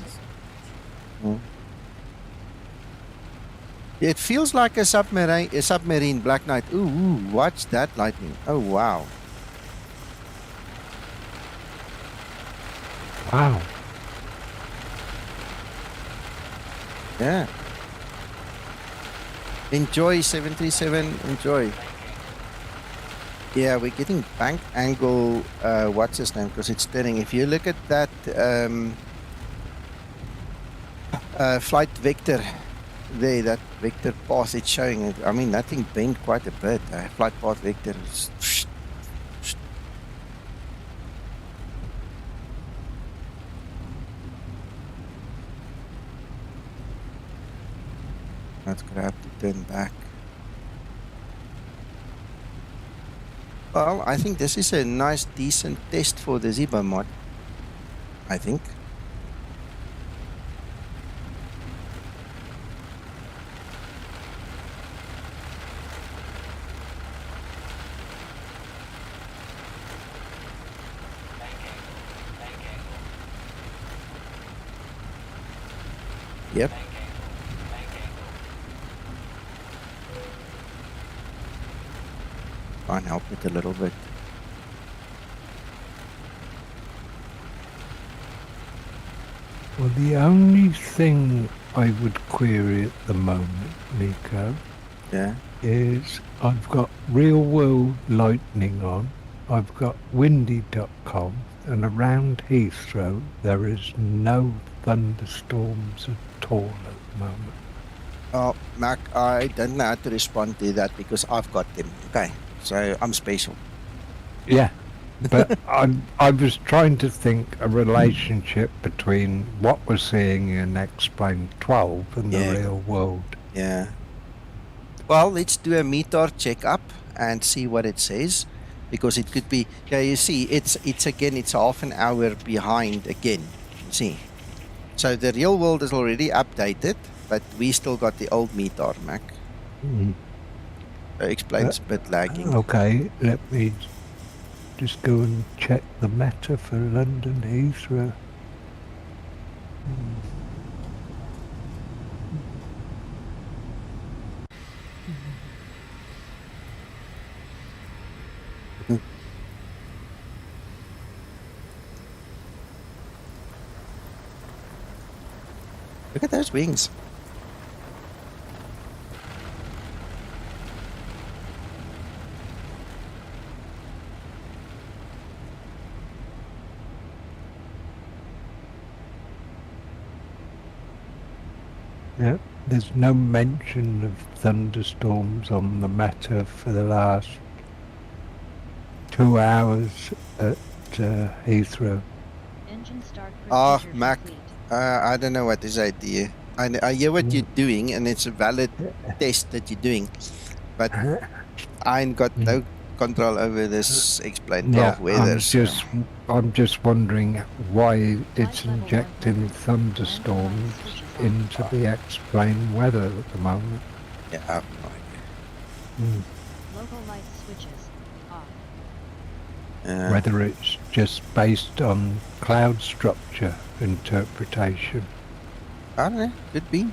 It feels like a submarine Black Knight. Ooh, watch that lightning. Oh, wow. Wow. Yeah. Enjoy 737, enjoy. Yeah, we're getting bank angle, what's his name, because it's turning. If you look at that flight vector there, that vector path it's showing, it. I mean, that thing bent quite a bit. Flight path vector is... That's gonna have to turn back. Well, I think this is a nice, decent test for the Zibo Mod. I think. Yep. Try and help it a little bit. Well, the only thing I would query at the moment, Nico, Yeah. is I've got real world lightning on, I've got windy.com, and around Heathrow there is no thunderstorms at all at the moment. Oh, Mac, I don't know how to respond to that because I've got them. Okay, so I'm special. Yeah, but I was trying to think a relationship between what we're seeing in Explain 12 and Yeah. the real world. Yeah. Well, let's do a METAR checkup and see what it says, because it could be. Yeah, you see, it's again, it's half an hour behind again. You see, so the real world is already updated, but we still got the old METAR, Mac. Mm. So explains a bit lagging. Okay, let me just go and check the meta for London Heathrow. Look at those wings. Yeah, there's no mention of thunderstorms on the meta for the last 2 hours at Heathrow. Engine start Ah, procedure Mac. complete. I don't know what this idea. I hear what you're doing, and it's a valid test that you're doing, but I ain't got no control over this Explain 12 Yeah, weather. So. I'm just wondering why it's level injecting 100. thunderstorms Land flight switches on. into the Explain weather at the moment. Yeah, I have no idea. Local light switches off. Whether it's just based on cloud structure interpretation. I don't know. Could be.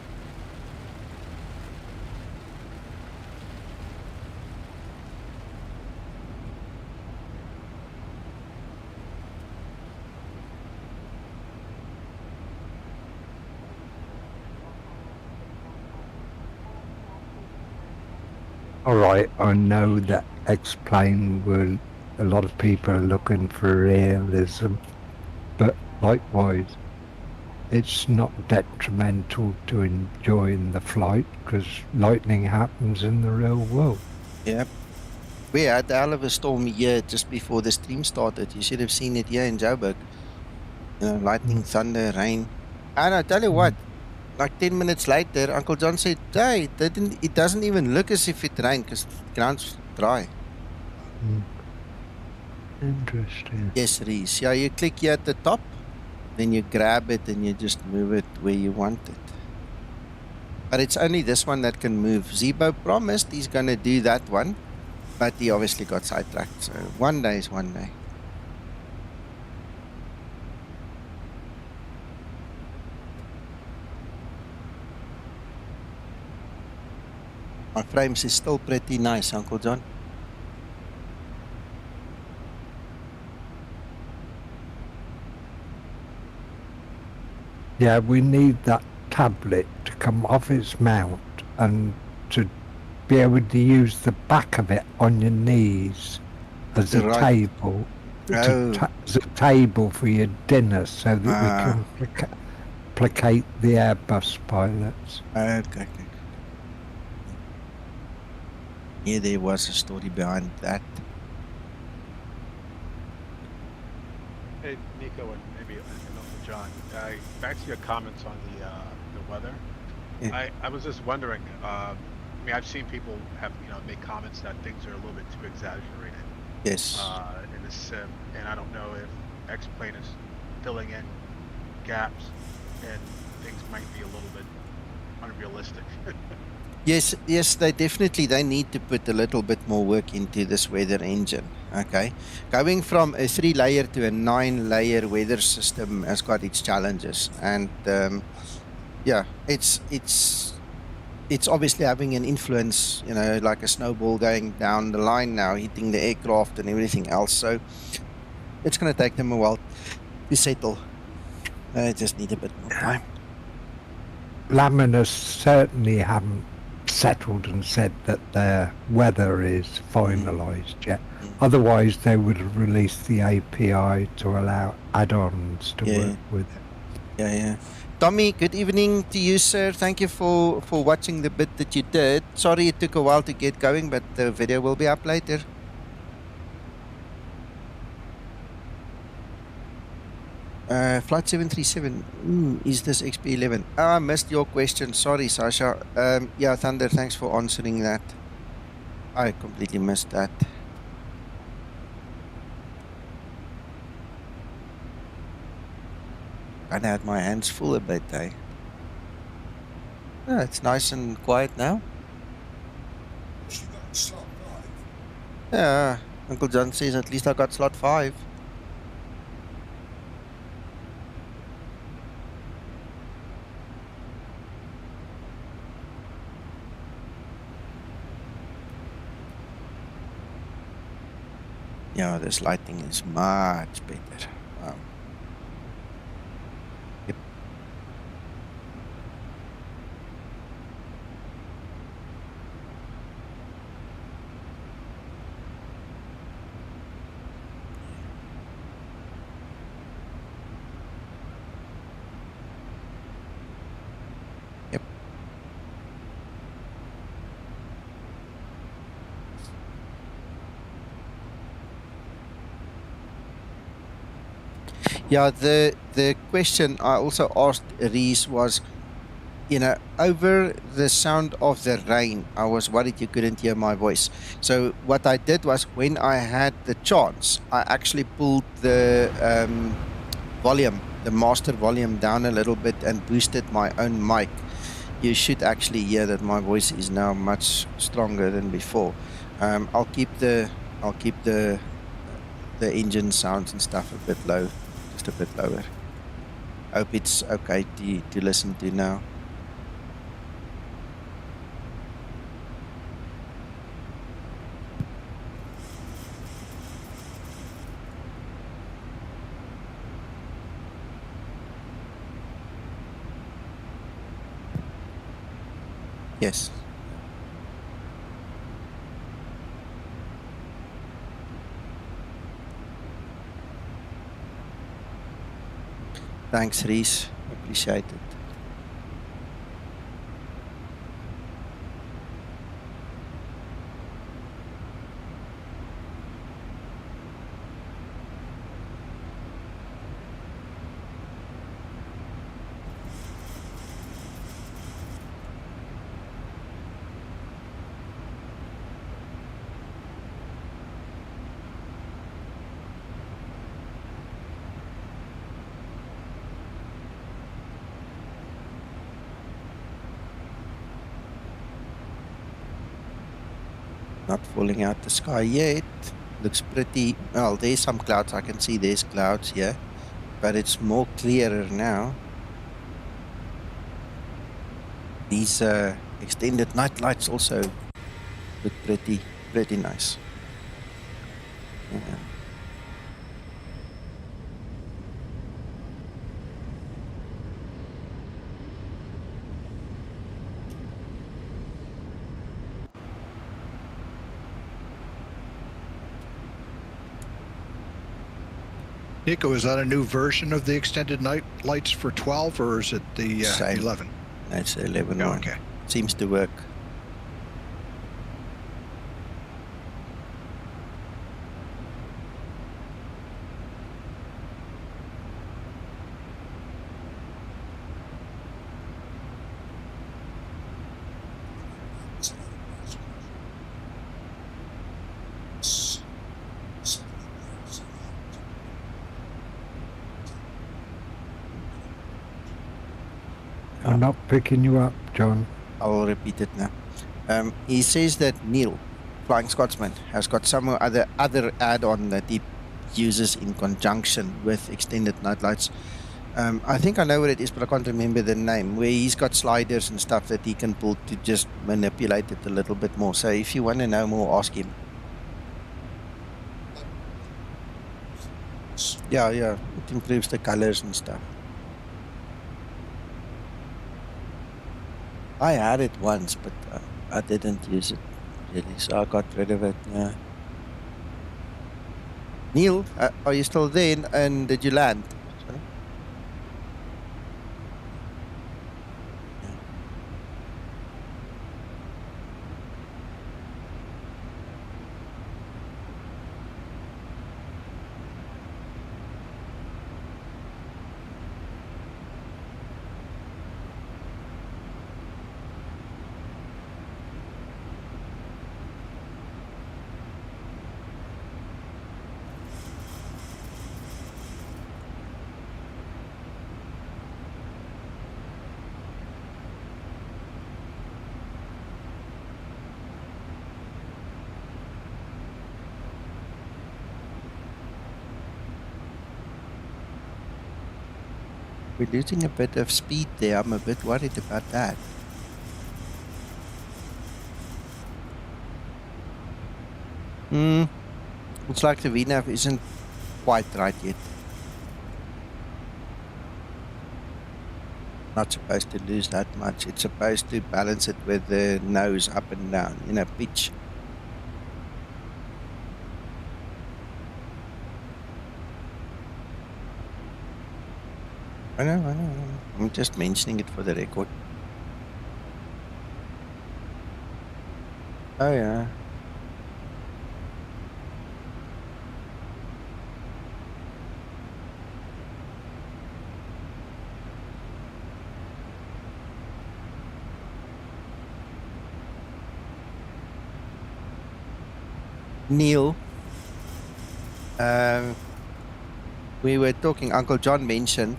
All right, I know that Explain will. A lot of people are looking for realism, but likewise, it's not detrimental to enjoying the flight because lightning happens in the real world. Yep. We had a hell of a storm here just before the stream started. You should have seen it here in Joburg. Lightning, thunder, rain. And I tell you what, like 10 minutes later, Uncle John said, hey, it doesn't even look as if it rained because the ground's dry. Interesting. Yes, Reese. Yeah, you click here at the top, then you grab it and you just move it where you want it. But it's only this one that can move. Zibo promised he's going to do that one, but he obviously got sidetracked. So one day is one day. My frames is still pretty nice, Uncle John. Yeah, we need that tablet to come off its mount and to be able to use the back of it on your knees as a table. As a table for your dinner so that we can placate the Airbus pilots. Okay. Yeah, there was a story behind that. Hey, Nico, and maybe also John, back to your comments on the weather. I was just wondering. I mean, I've seen people have make comments that things are a little bit too exaggerated Yes. in the sim, and I don't know if X-Plane is filling in gaps, and things might be a little bit unrealistic. Yes, they need to put a little bit more work into this weather engine. Okay, going from a 3-layer to a 9-layer weather system has got its challenges, and yeah, it's obviously having an influence. Like a snowball going down the line now, hitting the aircraft and everything else. So it's going to take them a while to settle. They just need a bit more time. Laminas certainly haven't settled and said that their weather is finalised yet. Otherwise, they would have released the API to allow add-ons to work with it. Yeah. Tommy, good evening to you, sir. Thank you for watching the bit that you did. Sorry it took a while to get going, but the video will be up later. Flight 737, is this XP11? I missed your question. Sorry, Sasha. Yeah, Thunder, thanks for answering that. I completely missed that. I had my hands full a bit, eh? Yeah, it's nice and quiet now. You got slot 5. Yeah, Uncle John says at least I got slot 5. Yeah, this lighting is much better. Wow. Yep. Yep. Yeah, the question I also asked Reese was, over the sound of the rain, I was worried you couldn't hear my voice. So what I did was, when I had the chance, I actually pulled the volume, the master volume down a little bit and boosted my own mic. You should actually hear that my voice is now much stronger than before. I'll keep the engine sounds and stuff a bit low. A bit lower. Hope it's okay to listen to now. Yes. Thanks, Reese. Appreciate it. Not falling out the sky yet. Looks pretty. Well, there's some clouds. I can see there's clouds here, but it's more clearer now. These extended night lights also look pretty nice. Yeah. Nico, is that a new version of the extended night lights for 12, or is it the 11? That's the 11 Oh, one. okay. Seems to work. I'm not picking you up, John. I'll repeat it now. He says that Neil, Flying Scotsman, has got some other add-on that he uses in conjunction with extended night lights. I think I know what it is, but I can't remember the name, where he's got sliders and stuff that he can pull to just manipulate it a little bit more. So if you want to know more, ask him. Yeah, it improves the colors and stuff. I had it once, but I didn't use it really, so I got rid of it. Yeah. Neil, are you still there? And did you land? Sorry? We're losing a bit of speed there. I'm a bit worried about that. Looks like the VNAV isn't quite right yet. Not supposed to lose that much. It's supposed to balance it with the nose up and down, pitch. I know. I'm just mentioning it for the record. Oh, yeah. Neil, we were talking, Uncle John mentioned,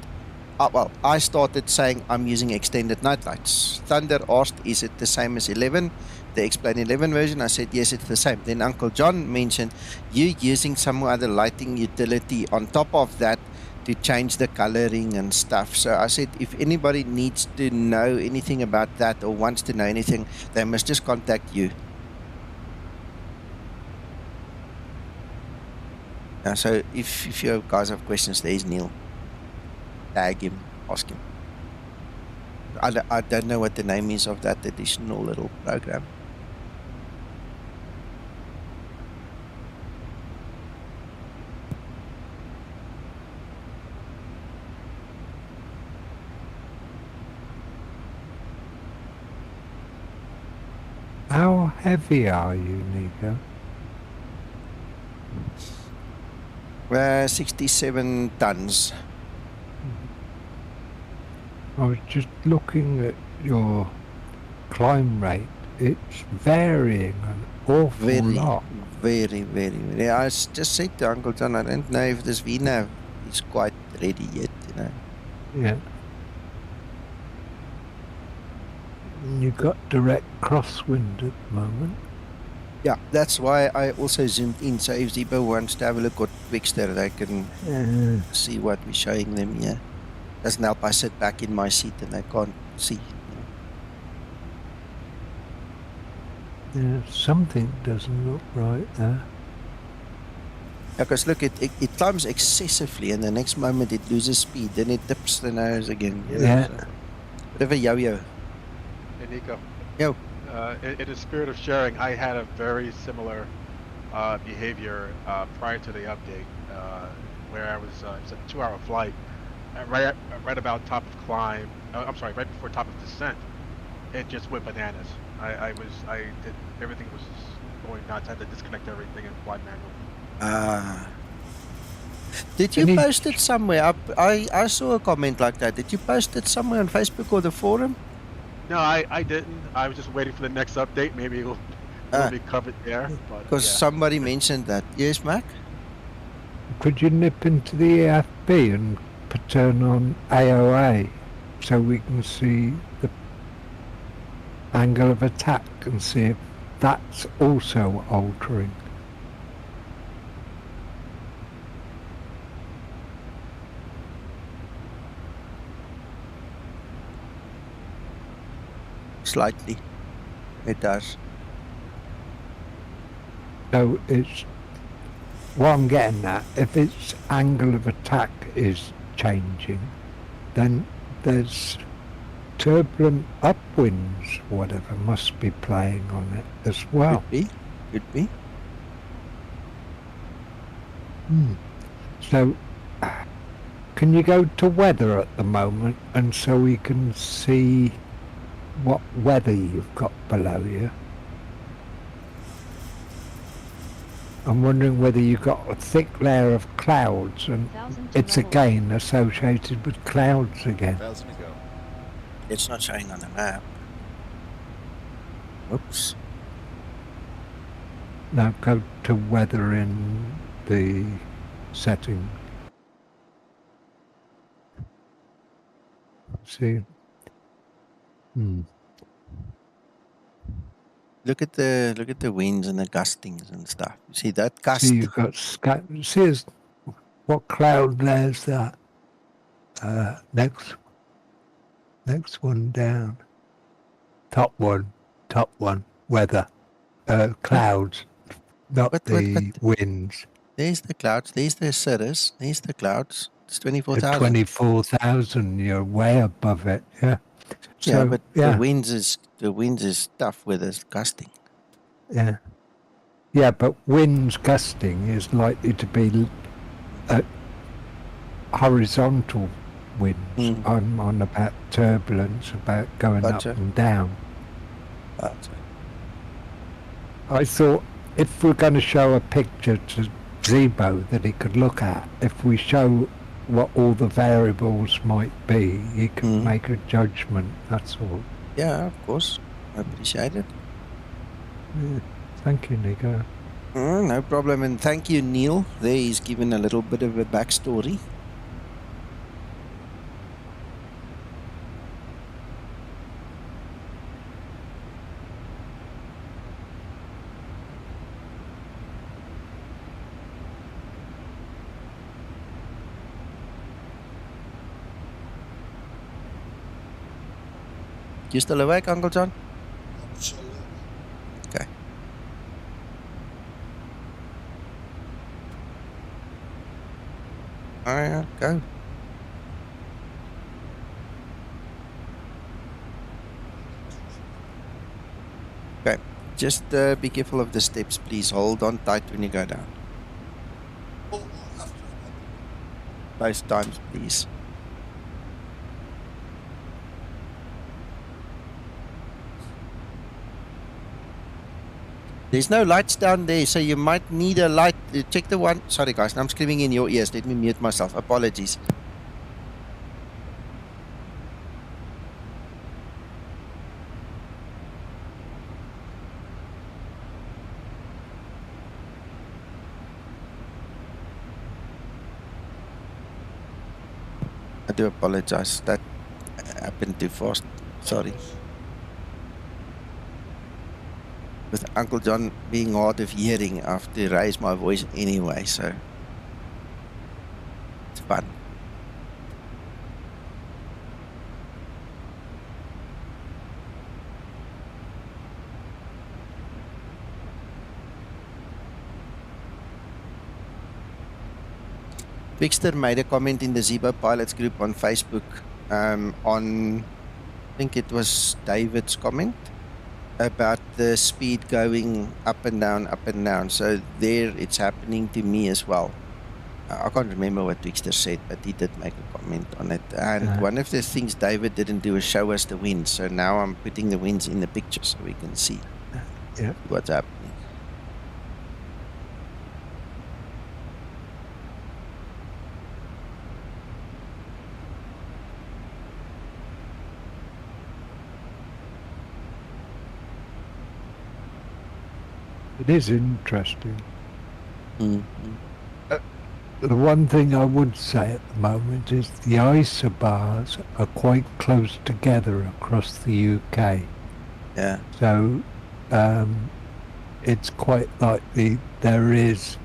well, I started saying I'm using extended night lights. Thunder asked, is it the same as 11? The Explain 11 version, I said, yes, it's the same. Then Uncle John mentioned, you using some other lighting utility on top of that to change the coloring and stuff. So I said, if anybody needs to know anything about that or wants to know anything, they must just contact you. So if you guys have questions, there's Neil. Tag him, ask him. I don't know what the name is of that additional little program. How heavy are you, Nico? 67 tons. I was just looking at your climb rate. It's varying an awful lot. Very. I just said to Uncle John, I don't know if this VNAV is quite ready yet, Yeah. You got direct crosswind at the moment. Yeah, that's why I also zoomed in. So if Zibo wants to have a look at Twixter, they can see what we're showing them here. Doesn't help I sit back in my seat and they can't see. Yeah, something doesn't look right there. Yeah, because look, it climbs excessively and the next moment it loses speed. Then it dips the nose again. Yeah. So, bit of a yo-yo. Hey, Nico. Yo. In the spirit of sharing, I had a very similar behavior prior to the update, where I was it's a 2-hour flight, right about top of climb. I'm sorry, right before top of descent. It just went bananas. Everything was just going nuts. I had to disconnect everything and fly manual. Did you post it somewhere? I saw a comment like that. Did you post it somewhere on Facebook or the forum? No, I didn't. I was just waiting for the next update. Maybe it'll be covered there. Because somebody mentioned that. Yes, Mac? Could you nip into the EFB and turn on AOA so we can see the angle of attack and see if that's also altering. Slightly. It does. So it's what I'm getting at. If its angle of attack is changing, then there's turbulent upwinds, whatever, must be playing on it as well. Could be. So, can you go to weather at the moment, and so we can see what weather you've got below you? I'm wondering whether you've got a thick layer of clouds, and it's again associated with clouds again. 1,000 to go. It's not showing on the map. Whoops. Now go to weather in the setting. See? Look at the winds and the gustings and stuff. You see that gust? See, you've got sky. See, what cloud there's that? Next one down. Top one. Weather. Clouds, not But winds. There's the clouds. There's the cirrus. There's the clouds. It's 24,000. 24,000. You're way above it. Yeah. So, yeah, but the winds is tough with this gusting. Yeah. Yeah, but winds gusting is likely to be horizontal winds. I'm on about turbulence, about going up and down. I thought if we're going to show a picture to Zibo that he could look at, if we show what all the variables might be, he can make a judgment, that's all. Yeah, of course. I appreciate it. Yeah. Thank you, Nico. No problem, and thank you, Neil. There he's given a little bit of a backstory. You still awake, Uncle John? Absolutely. Okay. Alright, go. Okay, just be careful of the steps, please. Hold on tight when you go down. Oh, after. Both times, please. There's no lights down there, so you might need a light. Check the one. Sorry, guys, I'm screaming in your ears. Let me mute myself. Apologies. I do apologize. That happened too fast. Sorry. With Uncle John being hard of hearing, I have to raise my voice anyway, so it's fun. Twixter made a comment in the Zibo Pilots group on Facebook on, I think it was David's comment, about the speed going up and down. So there it's happening to me as well. I can't remember what Twixter said, but he did make a comment on it. And one of the things David didn't do is show us the winds. So now I'm putting the winds in the picture so we can see what's happening. It is interesting. The one thing I would say at the moment is the isobars are quite close together across the UK. Yeah. So it's quite likely there is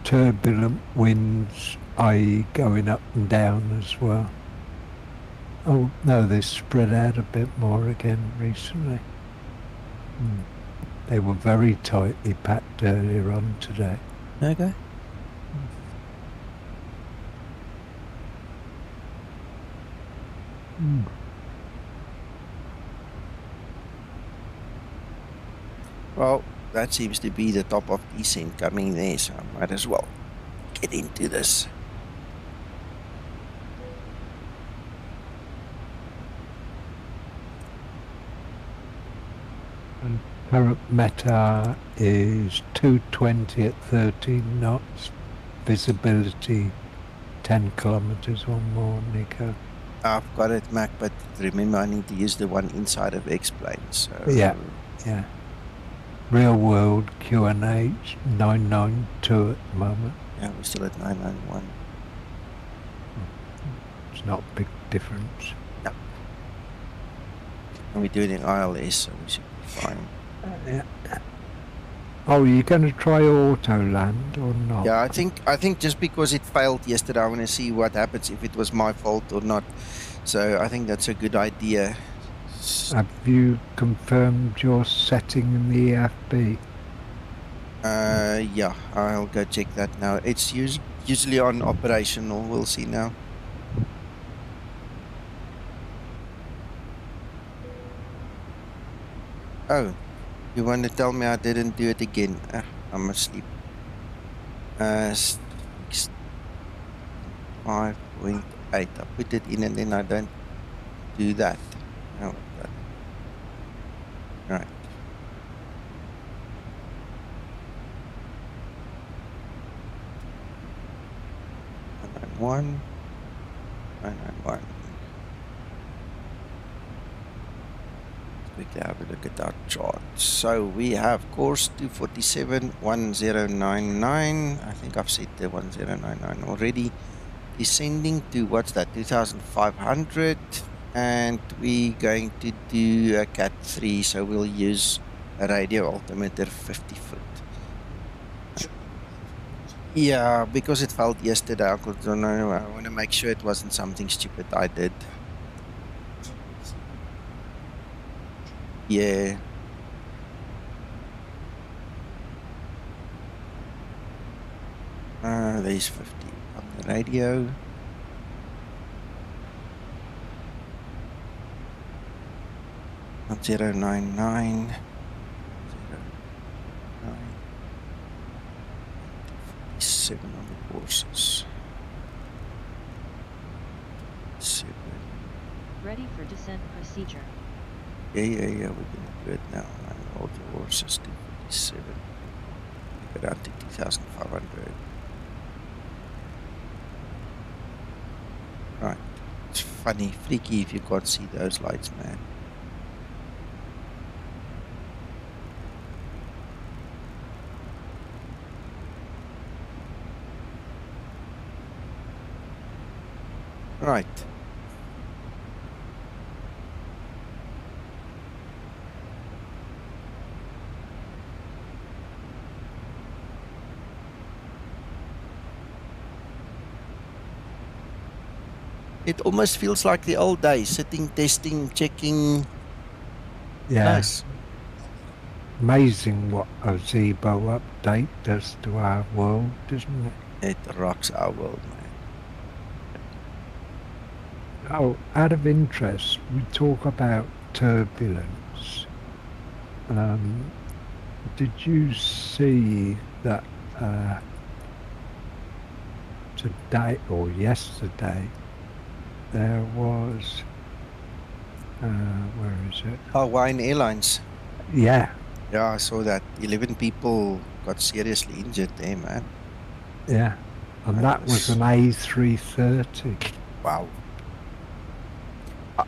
turbulent winds, i.e. going up and down as well. Oh no, they spread out a bit more again recently. They were very tightly packed earlier on today. Okay. Well, that seems to be the top of descent coming there, so I might as well get into this. And current meta is 220 at 13 knots, visibility 10 kilometers or more, Nico. I've got it, Mac, but remember I need to use the one inside of X-Plane, so... Yeah. Real world QNH 992 at the moment. Yeah, we're still at 991. It's not a big difference. No. And we're doing it ILS, so we should be fine. Yeah. Oh, are you going to try auto land or not? Yeah, I think just because it failed yesterday, I want to see what happens if it was my fault or not. So I think that's a good idea. Have you confirmed your setting in the EFB? Yeah, I'll go check that now. It's usually on operational. We'll see now. Oh, you want to tell me I didn't do it again? I'm asleep. 5.8. I put it in and then I don't do that. No, right. One. Quickly have a look at our chart. So we have course 247 1099. I think I've set the 1099 already. Descending to what's that? 2500. And we're going to do a Cat 3, so we'll use a radio altimeter 50 foot. Yeah, because it failed yesterday, I don't know. I want to make sure it wasn't something stupid I did. Yeah. There's 50 on the radio. Not 099. 09. 7 on the courses. 7. Ready for descent procedure. Yeah, we're gonna do it now. All the horses 247. Go down to 2500. Right. It's funny, freaky if you can't see those lights, man. Right. It almost feels like the old days, sitting, testing, checking. Yeah. Nice. Amazing what a Zibo update does to our world, isn't it? It rocks our world, man. Oh, out of interest, we talk about turbulence. Did you see that today or yesterday there was, where is it? Hawaiian Airlines. Yeah. Yeah, I saw that. 11 people got seriously injured there, man. Yeah. And that was an A330. Wow.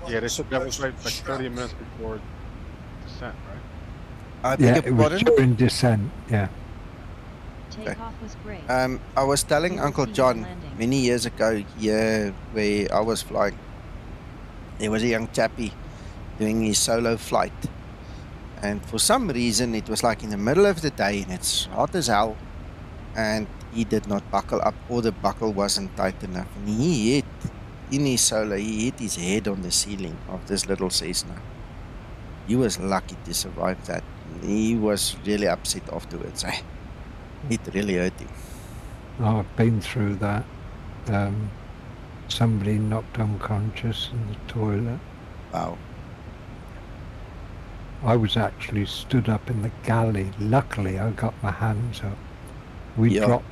Yeah, they said that was like 30 minutes before descent, right? I beg Yeah, your it was pardon? during descent, yeah. takeoff was great. I was telling We will Uncle see you John landing. many years ago, yeah, where I was flying. There was a young chappie doing his solo flight. And for some reason, it was like in the middle of the day and it's hot as hell. And he did not buckle up, or the buckle wasn't tight enough. And he hit, in his solo, he hit his head on the ceiling of this little Cessna. He was lucky to survive that. He was really upset afterwards. It really hurt him. I've been through that. Somebody knocked unconscious in the toilet. Wow. I was actually stood up in the galley. Luckily, I got my hands up. We dropped.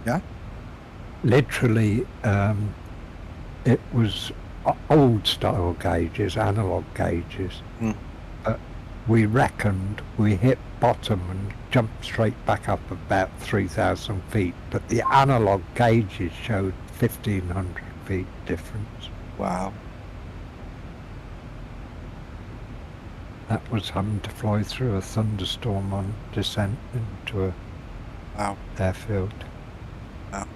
Yeah? Literally, it was old style gauges, analog gauges. But we reckoned we hit bottom and jumped straight back up about 3,000 feet. But the analog gauges showed 1,500 feet difference. Wow. That was having to fly through a thunderstorm on descent into a airfield. Wow.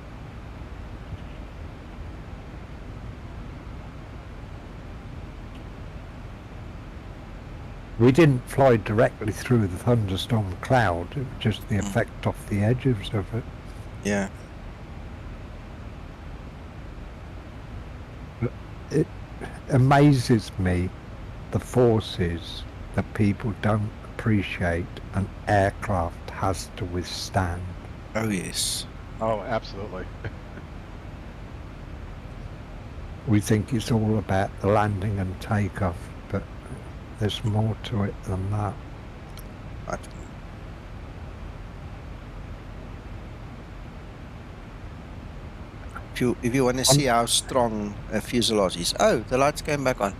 We didn't fly directly through the thunderstorm cloud, it was just the effect off the edges of it. Yeah. But it amazes me the forces that people don't appreciate an aircraft has to withstand. Oh, yes. Oh, absolutely. We think it's all about the landing and takeoff, but there's more to it than that. But if you want to see how strong a fuselage is. Oh, the lights came back on.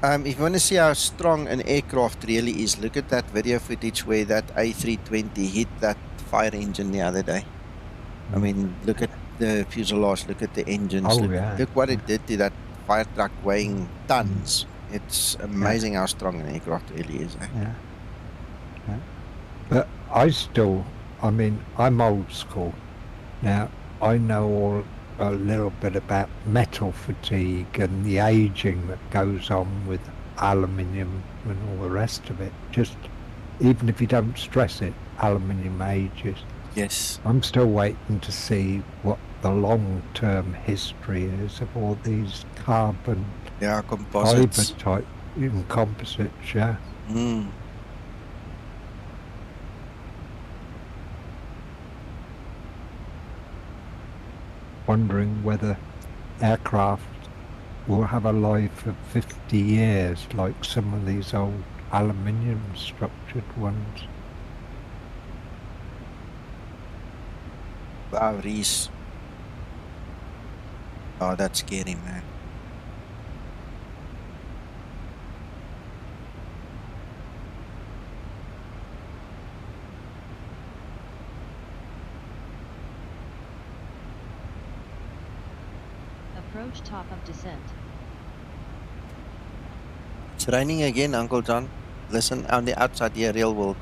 If you want to see how strong an aircraft really is, look at that video footage where that A320 hit that fire engine the other day. I mean, look at the fuselage, look at the engines, look what it did to that fire truck weighing tons. It's amazing how strong an aircraft really is. Yeah. But I mean, I'm old school. Now, I know a little bit about metal fatigue and the aging that goes on with aluminium and all the rest of it. Just, even if you don't stress it, aluminium ages. Yes. I'm still waiting to see what the long-term history is of all these carbon composites. fiber type, even composites, yeah. Wondering whether aircraft will have a life of 50 years like some of these old aluminium structured ones. Wow, Reese. Oh, that's scary, man. Approach top of descent. It's raining again, Uncle John. Listen, on the outside here, real world.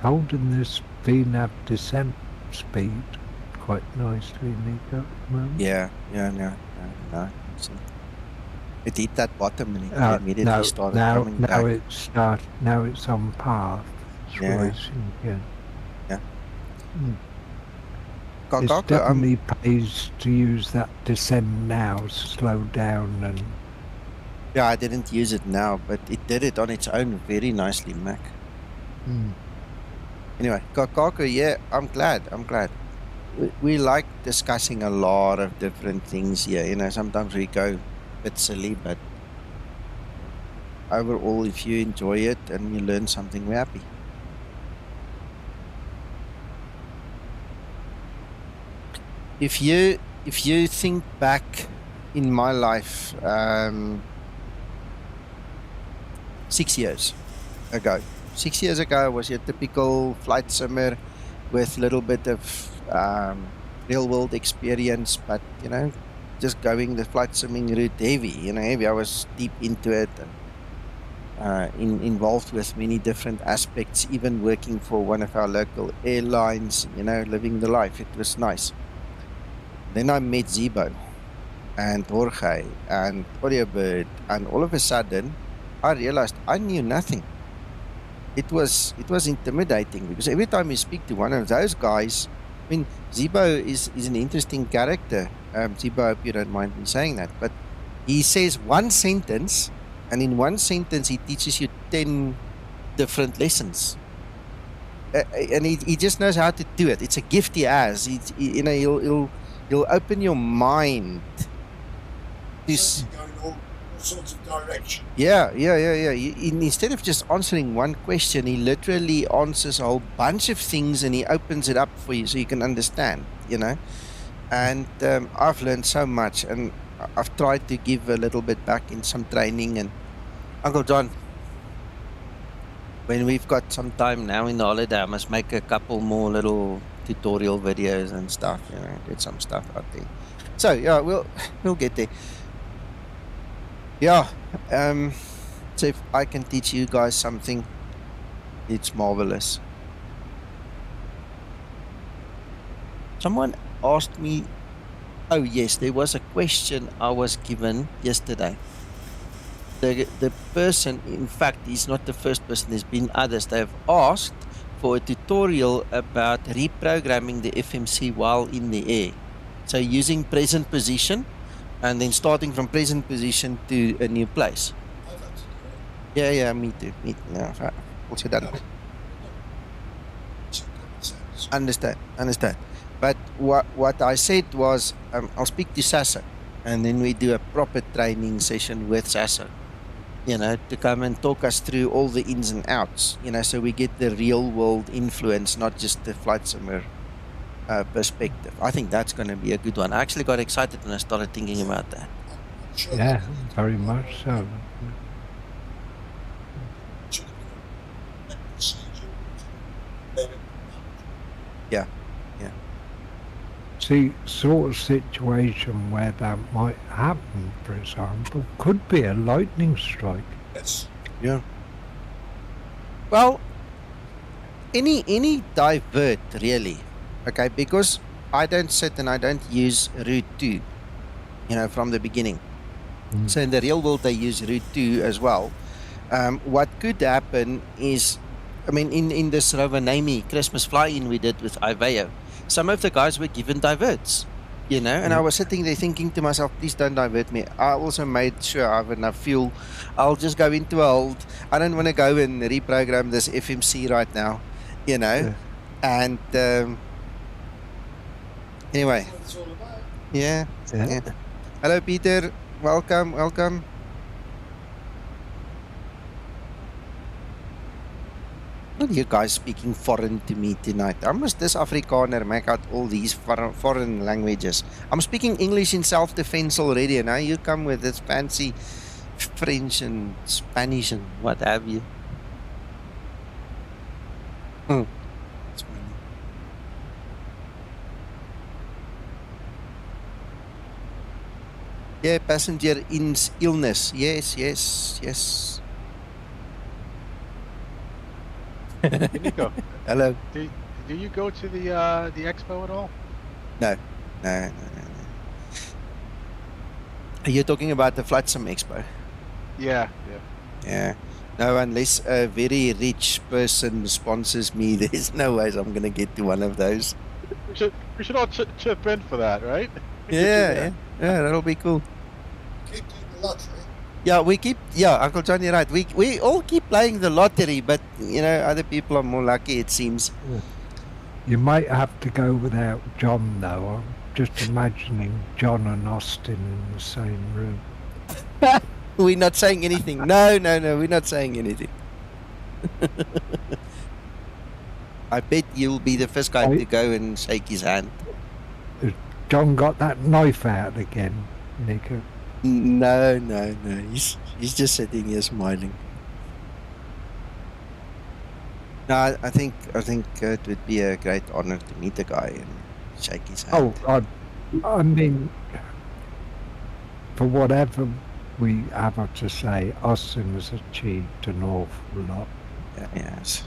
holding this VNAV descent speed quite nicely, Nico. At the moment. Yeah, no. It hit that bottom and it immediately started coming back. Now it's on path. It's rising again. Yeah. It definitely pays to use that descend now, slow down and... Yeah, I didn't use it now, but it did it on its own very nicely, Mac. Anyway, Kakako, yeah, I'm glad. We like discussing a lot of different things here. You know, sometimes we go a bit silly, but overall, if you enjoy it and you learn something, we're happy. If you think back in my life, 6 years ago. 6 years ago, I was your typical flight simmer with a little bit of real world experience, but you know, just going the flight simming route heavy. I was deep into it and involved with many different aspects, even working for one of our local airlines, living the life. It was nice. Then I met Zibo and Jorge and Audiobird, and all of a sudden I realized I knew nothing. It was intimidating, because every time you speak to one of those guys, I mean, Zibo is an interesting character. Zibo, I hope you don't mind me saying that, but he says one sentence, and in one sentence he teaches you 10 different lessons. And he just knows how to do it. It's a gift he has. He'll open your mind. This going all sorts of direction. Yeah. Instead of just answering one question, he literally answers a whole bunch of things, and he opens it up for you so you can understand. And I've learned so much, and I've tried to give a little bit back in some training. And Uncle John, when we've got some time now in the holiday, I must make a couple more little tutorial videos and stuff, get some stuff out there. So yeah, we'll get there. Yeah, so if I can teach you guys something, it's marvelous. Someone asked me, oh yes, there was a question I was given yesterday. The person, in fact, he's not the first person, there's been others. They have asked for a tutorial about reprogramming the FMC while in the air. So using present position and then starting from present position to a new place. Yeah, me too. Yeah, also done. Understand. But what I said was, I'll speak to Sasso, and then we do a proper training session with Sasso, to come and talk us through all the ins and outs, so we get the real world influence, not just the flight simmer perspective. I think that's going to be a good one. I actually got excited when I started thinking about that. Yeah, very much so. Yeah. See, sort of situation where that might happen, for example, could be a lightning strike. Yes. Yeah. Well, any divert really, okay? Because I don't sit and I don't use route 2, from the beginning. So in the real world they use route 2 as well. What could happen is, in this Rovaniemi Christmas fly-in we did with Iveo, some of the guys were given diverts, and I was sitting there thinking to myself, please don't divert me. I also made sure I have enough fuel. I'll just go into a hold. I don't want to go and reprogram this FMC right now, Yeah. And anyway, That's what it's all about. yeah. Hello, Peter. Welcome. What are you guys speaking foreign to me tonight? I must this Afrikaner make out all these foreign languages. I'm speaking English in self-defense already, and now you come with this fancy French and Spanish and what have you. That's funny. Yeah, passenger illness. Yes. Hey, Nico, Hello. do you go to the expo at all? No. Are you talking about the Flight Sim Expo? Yeah. Yeah. No, unless a very rich person sponsors me, there's no ways I'm going to get to one of those. We should all chip in for that, right? Yeah, that'll be cool. Keep doing the lottery. Yeah, Uncle John, you're right. We all keep playing the lottery, but, other people are more lucky, it seems. You might have to go without John, though. I'm just imagining John and Austin in the same room. We're not saying anything. No, we're not saying anything. I bet you'll be the first guy to go and shake his hand. Has John got that knife out again, Nico? No. He's just sitting here smiling. No, I think it would be a great honor to meet the guy and shake his hand. Oh, I mean, for whatever we have to say, Austin has achieved an awful lot. Yes.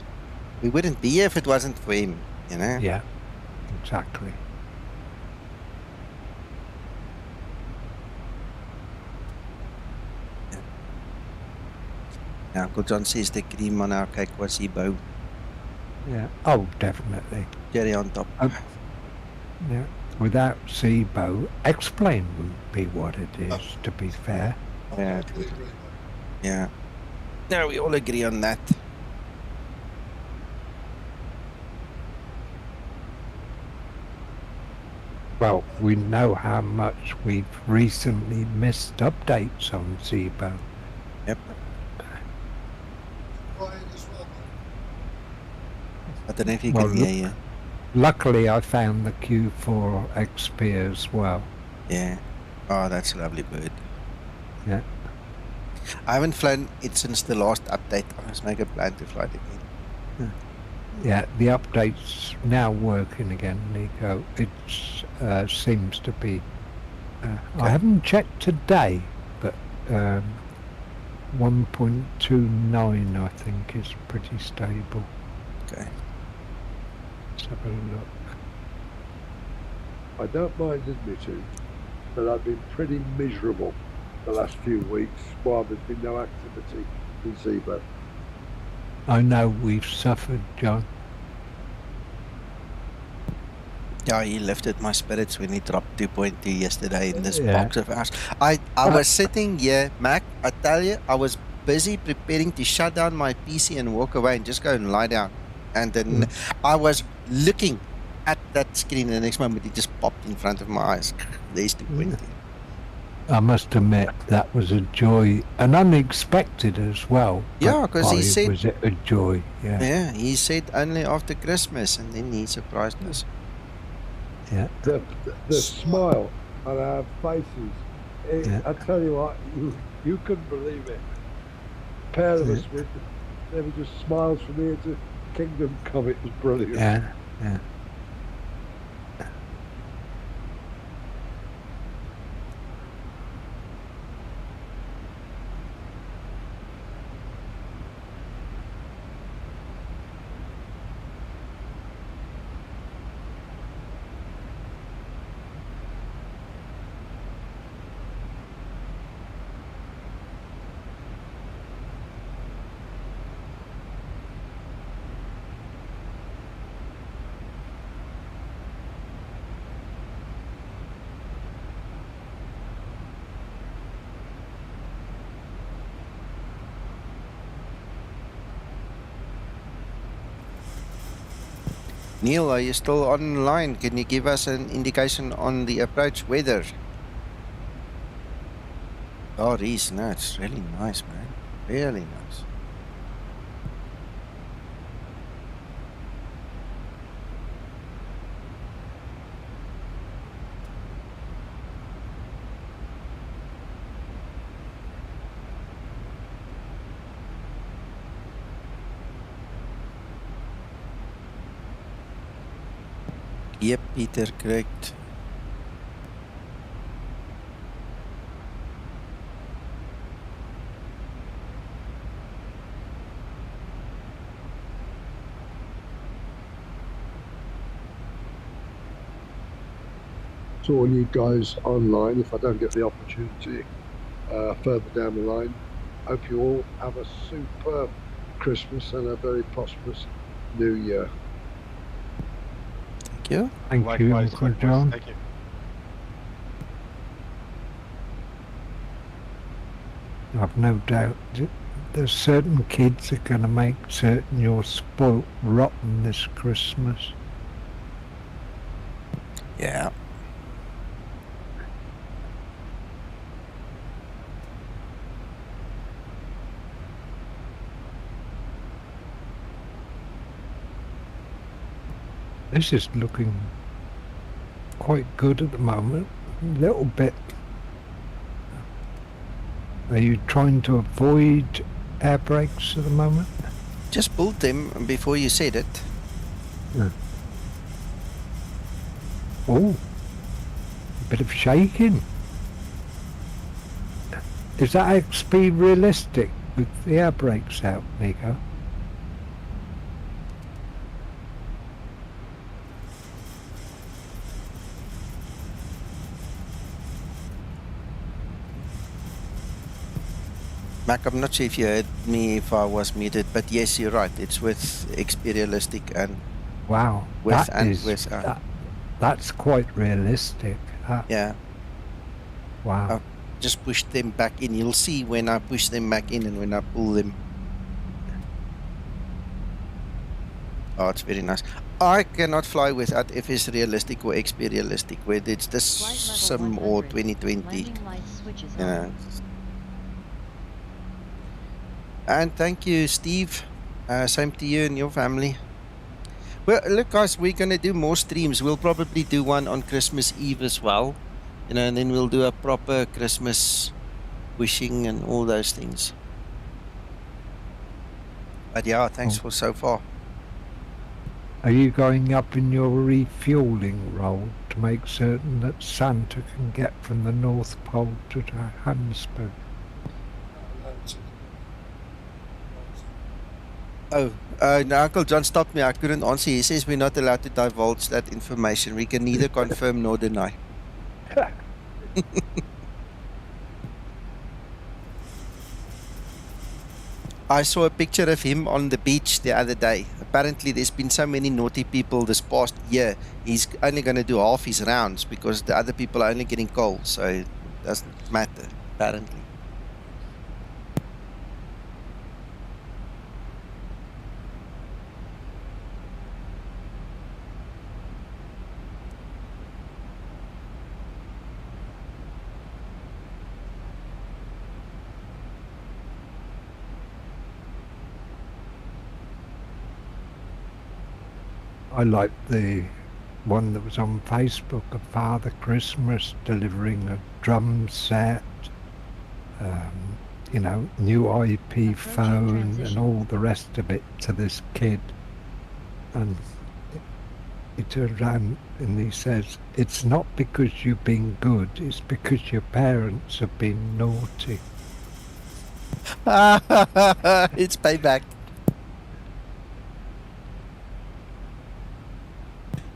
We wouldn't be here if it wasn't for him, Yeah, exactly. Yeah, Uncle John says the cream on our cake was Zibo. Yeah. Oh, definitely. Cherry on top. Yeah. Without Zibo, X-Plane wouldn't be what it is, to be fair. Yeah. Yeah. No, we all agree on that. Well, we know how much we've recently missed updates on Zibo. Yep. I don't know if you can hear you. Luckily, I found the Q4 XP as well. Yeah. Oh, that's a lovely bird. Yeah. I haven't flown it since the last update. I must make a plan to fly it again. Yeah, the update's now working again, Nico. It seems to be... I haven't checked today, but 1.29 I think is pretty stable. Okay. Let's have a look. I don't mind admitting that I've been pretty miserable the last few weeks while there's been no activity in Zibo. I know we've suffered, John. Yeah, he lifted my spirits when he dropped 2.2 yesterday in this box of ours. I was sitting here, Mac, I tell you, I was busy preparing to shut down my PC and walk away and just go and lie down. And then I was looking at that screen, and the next moment it just popped in front of my eyes. There's 2.2. I must admit that was a joy, and unexpected as well. Yeah, because he said... Was it a joy? Yeah. Yeah, he said only after Christmas, and then he surprised us. Yeah. The smile on our faces, I tell you what, you couldn't believe it. A pair of us, they were just smiles from here to Kingdom Come. It was brilliant. Yeah. Neil, are you still online? Can you give us an indication on the approach weather? Oh, Reese, no, it's really nice, man. Really nice. Yep, Peter, correct. to all you guys online if I don't get the opportunity further down the line. Hope you all have a superb Christmas and a very prosperous New Year. Thank you. Thank you, Uncle John. Thank you. I've no doubt there's certain kids are going to make certain you're spoilt rotten this Christmas. Yeah. This is looking quite good at the moment. A little bit. Are you trying to avoid air brakes at the moment? Just pulled them before you said it. Yeah. Oh, a bit of shaking. Is that XP realistic with the air brakes out, Nico? Mac, I'm not sure if you heard me if I was muted, but yes, you're right. It's with XP realistic and wow, with that and is, with. That's quite realistic. Yeah. Wow. I've just pushed them back in. You'll see when I push them back in and when I pull them. Oh, it's very nice. I cannot fly without FS realistic or XP realistic, whether it's this sim or 2020. Yeah. And thank you, Steve. Same to you and your family. Well, look, guys, we're going to do more streams. We'll probably do one on Christmas Eve as well. You know, and then we'll do a proper Christmas wishing and all those things. But yeah, thanks for so far. Are you going up in your refueling role to make certain that Santa can get from the North Pole to Johannesburg? Oh, no, Uncle John stopped me. I couldn't answer. He says we're not allowed to divulge that information. We can neither confirm nor deny. I saw a picture of him on the beach the other day. Apparently, there's been so many naughty people this past year. He's only going to do half his rounds because the other people are only getting coal. So it doesn't matter, apparently. I like the one that was on Facebook of Father Christmas delivering a drum set, you know, new IP phone and all the rest of it to this kid. And he turns around and he says, it's not because you've been good, it's because your parents have been naughty. It's payback.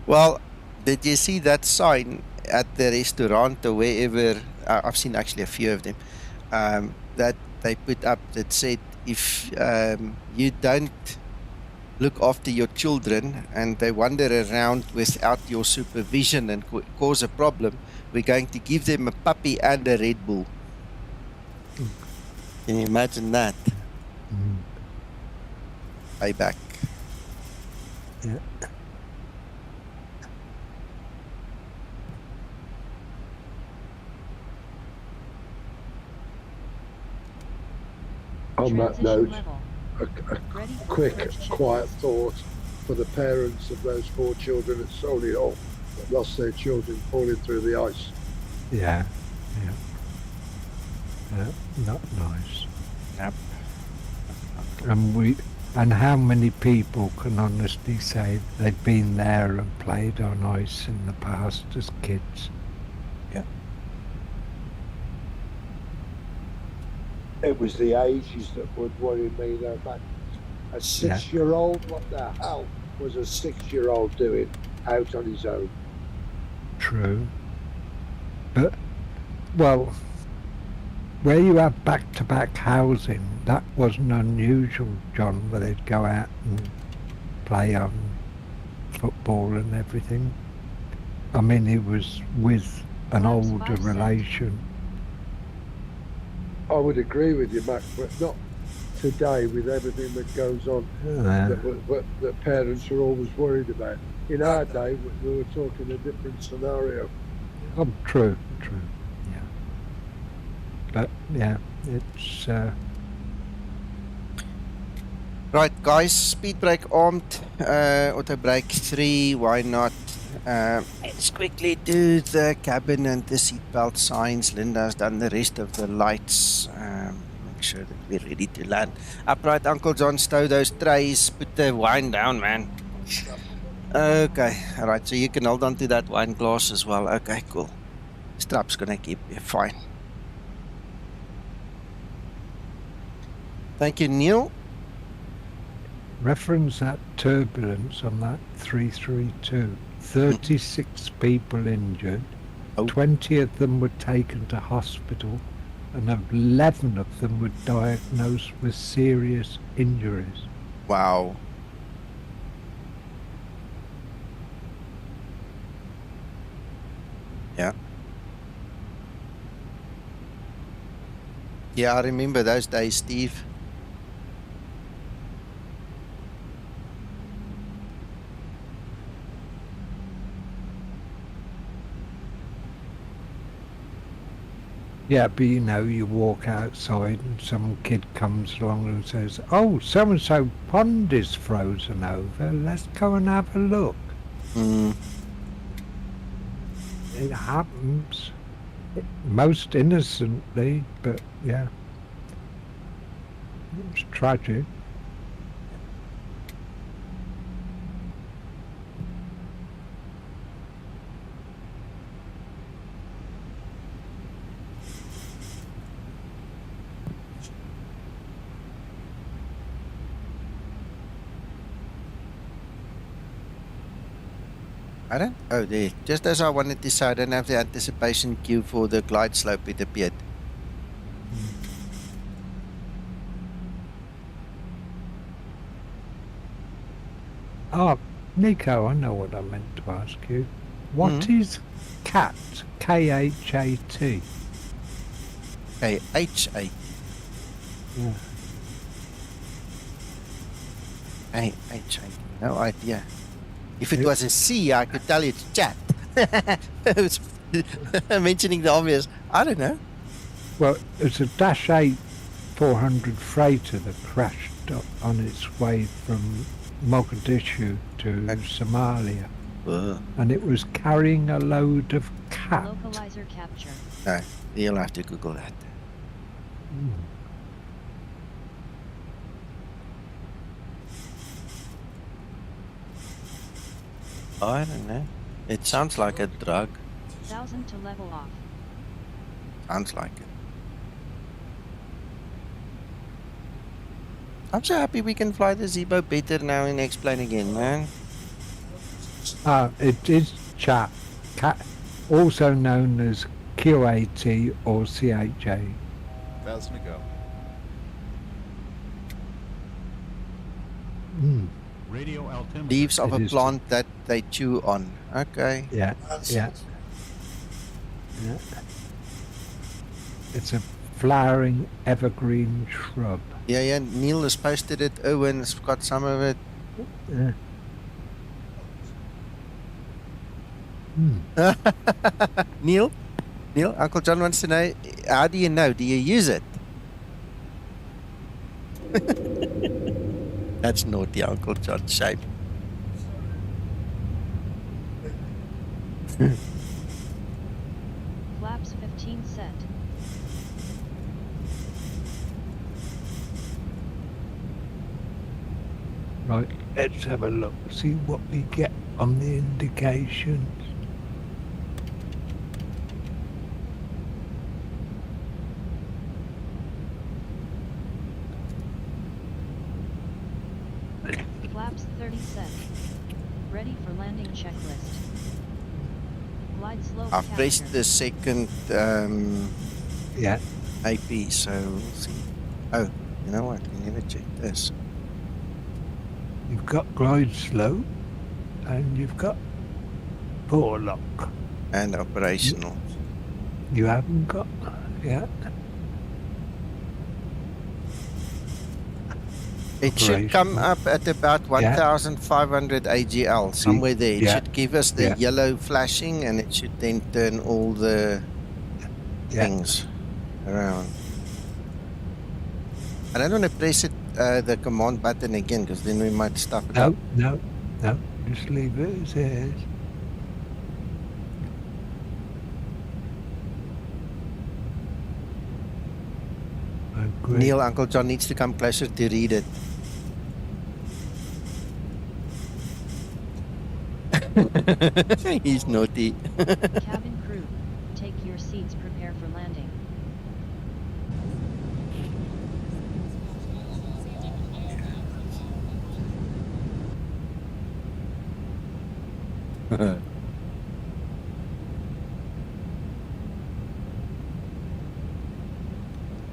Well, did you see that sign at the restaurant or wherever? I've seen actually a few of them that they put up that said, if you don't look after your children and they wander around without your supervision and cause a problem, we're going to give them a puppy and a Red Bull. Can you imagine that? Payback. Yeah. On that note, a quick, quiet thought for the parents of those 4 children at Solihull that lost their children falling through the ice. Yeah, not nice. Yep. And how many people can honestly say they've been there and played on ice in the past as kids? Yeah. It was the ages that would worry me, though, man. A 6-year-old, what the hell was a 6-year-old doing out on his own? True. But, well, where you have back-to-back housing, that wasn't unusual, John, where they'd go out and play football and everything. I mean, he was with an older relation. I would agree with you, Max, but not today with everything that goes on that parents are always worried about. In our day, we were talking a different scenario. Oh, true, yeah. But, yeah, it's... Right, guys, speed brake armed, auto brake 3, why not? Let's quickly do the cabin and the seatbelt signs. Linda's done the rest of the lights. Make sure that we're ready to land. Upright, Uncle John, stow those trays. Put the wine down, man. Okay, alright, so you can hold on to that wine glass as well. Okay, cool. Strap's gonna keep you fine. Thank you, Neil. Reference that turbulence on that 332. 36 people injured, 20 of them were taken to hospital, and 11 of them were diagnosed with serious injuries. Wow. Yeah. Yeah, I remember those days, Steve. Yeah, but you know, you walk outside and some kid comes along and says, "Oh, so-and-so pond is frozen over, let's go and have a look." It happens. Most innocently, but yeah. It's tragic. I don't. Oh, there. Just as I wanted to say, I don't have the anticipation queue for the glide slope. It appeared. Oh, Nico, I know what I meant to ask you. What is CAT? K-H-A-T. K-H-A-T. Yeah. K-H-A-T. No idea. If it was a C, I could tell you it's chat. It's mentioning the obvious. I don't know. Well, it's a Dash 8 400 freighter that crashed on its way from Mogadishu to Somalia. And it was carrying a load of cat. Localizer capture. No, you'll have to Google that. I don't know. It sounds like a drug. 1000 to level off. Sounds like it. I'm so happy we can fly the Zibo better now in X-Plane again, man. It is CAT, also known as QAT or CHA. 1000 to go. Radio altimeter. Leaves of a plant that they chew on. Okay. Yeah. It's a flowering evergreen shrub. Yeah. Neil has posted it. Owen's got some of it. Neil, Uncle John wants to know, how do you know? Do you use it? That's naughty, Uncle John. Shame. Flaps 15 set. Right, let's have a look, see what we get on the indications. Flaps 30 set. Ready for landing checklist. Glide slope I've pressed capture. the second Yeah. AP, so we'll see. Oh, you know what? We never checked this. You've got glide slope and you've got port lock. And operational. You haven't got, yeah. It should come up at about 1,500 AGL, somewhere there. It should give us the yellow flashing, and it should then turn all the things around. I don't want to press it, the command button again, because then we might stuff it up. No. Just leave it as it is. Neil, Uncle John needs to come closer to read it. He's naughty. Cabin crew, take your seats, prepare for landing.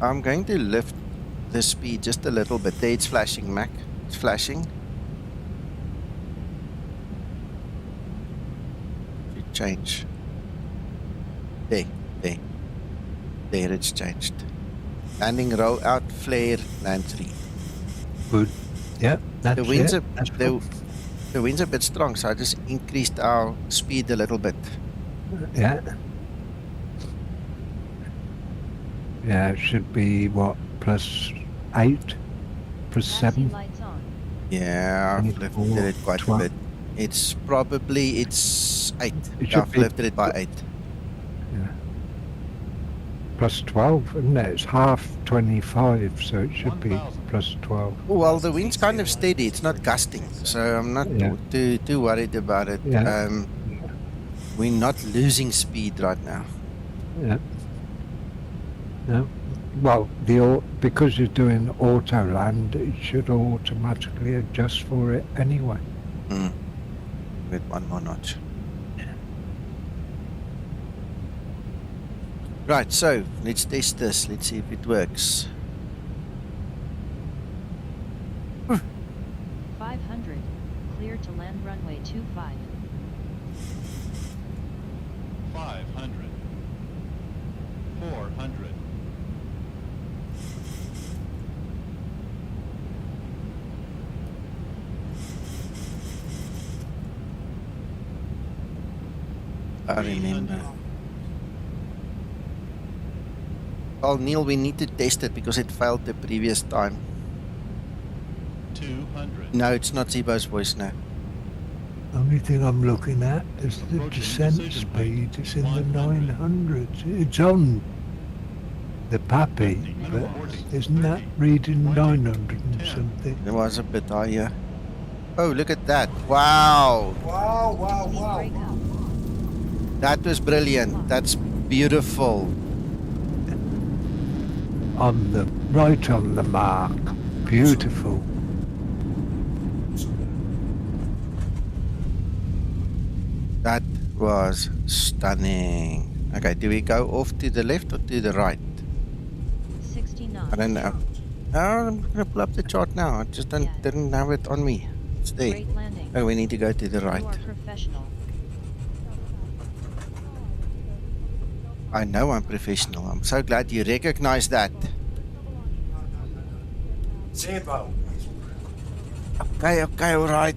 I'm going to lift the speed just a little bit. There, it's flashing, Mac. It's flashing. It change. There, it's changed. Landing, roll out, flare, land 3. Good. Yeah, that's the winds it. The wind's a bit strong, so I just increased our speed a little bit. Yeah. Yeah, it should be what, +8, +7. Yeah, I've lifted it quite a bit. It's 8. I've lifted it by 8. Yeah. +12, isn't it? It's half 25, so it should be +12. Well, the wind's kind of steady. It's not gusting, so I'm not too worried about it. Yeah. We're not losing speed right now. Yeah. No. Well, because you're doing auto land, it should automatically adjust for it anyway. With one more notch. Right, so let's test this. Let's see if it works. 500, clear to land runway 25. 500. 400. I remember. Oh, Neil, we need to test it because it failed the previous time. 200. No, it's not Zibo's voice now. Only thing I'm looking at is the descent speed. It's in the 900s. It's on the Pappy, but isn't that reading 900 and something? It was a bit higher. Oh, look at that. Wow. Wow. That was brilliant. That's beautiful. Right on the mark. Beautiful. That was stunning. Okay, do we go off to the left or to the right? 69. I don't know. No, I'm gonna pull up the chart now. I just didn't have it on me. It's there. Great landing. Oh, we need to go to the right. You are professional. I know I'm professional. I'm so glad you recognize that. Zibo. Okay, all right.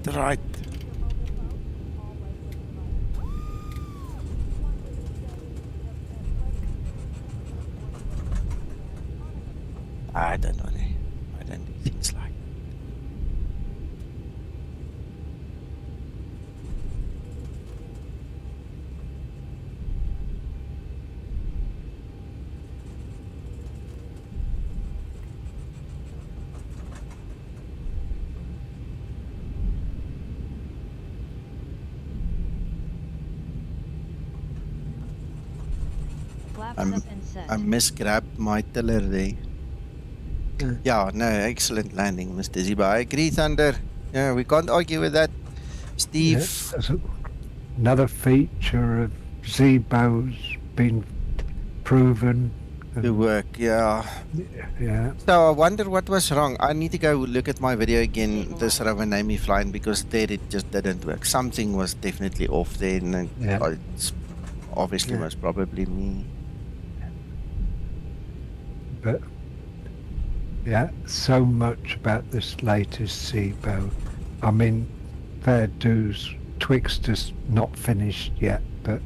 I don't know. I don't do things like that. I misgrabbed my tiller there. Yeah, no, excellent landing, Mr. Zibo. I agree, Thunder. Yeah, we can't argue with that. Steve. Another feature of Zibo's been proven to work, yeah. Yeah. So I wonder what was wrong. I need to go look at my video again, this Ravanami flying, because there it just didn't work. Something was definitely off there, and it's obviously most probably me. But yeah, so much about this latest Zibo. I mean, fair dues, Twixter's not finished yet, but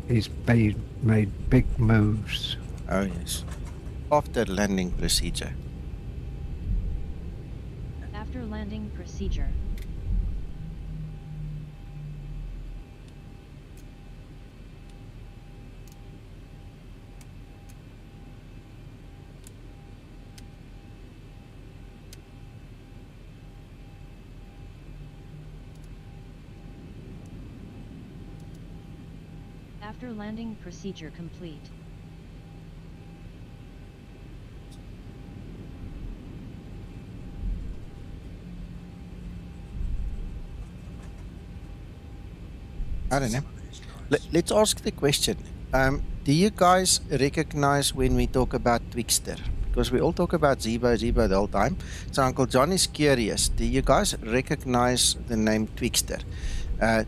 he's made big moves. Oh yes. After landing procedure. After landing procedure. After landing procedure complete. I don't know. Let's ask the question. Do you guys recognize when we talk about Twixter? Because we all talk about Zibo the whole time. So Uncle John is curious. Do you guys recognize the name Twixter?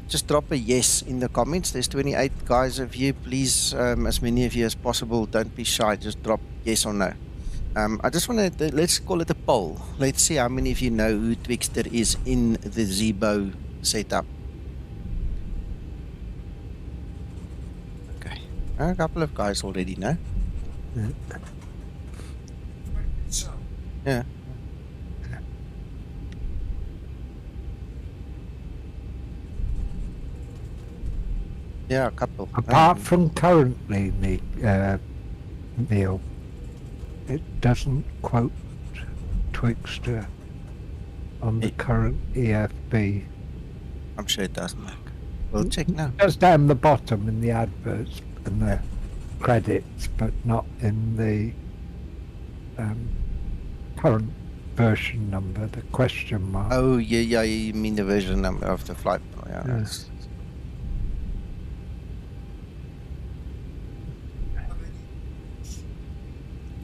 Just drop a yes in the comments. There's 28 guys of you. Please, as many of you as possible, don't be shy. Just drop yes or no. I just want to, let's call it a poll. Let's see how many of you know who Twixter is in the Zibo setup. Okay. A couple of guys already know. Yeah. Yeah, a couple. Apart from currently, Neil, it doesn't quote Twixter on the current EFB. I'm sure it does, Mark. We'll check now. Just down the bottom in the adverts and the credits, but not in the current version number, the question mark. Oh, yeah, you mean the version number of the flight. Yeah, Yes.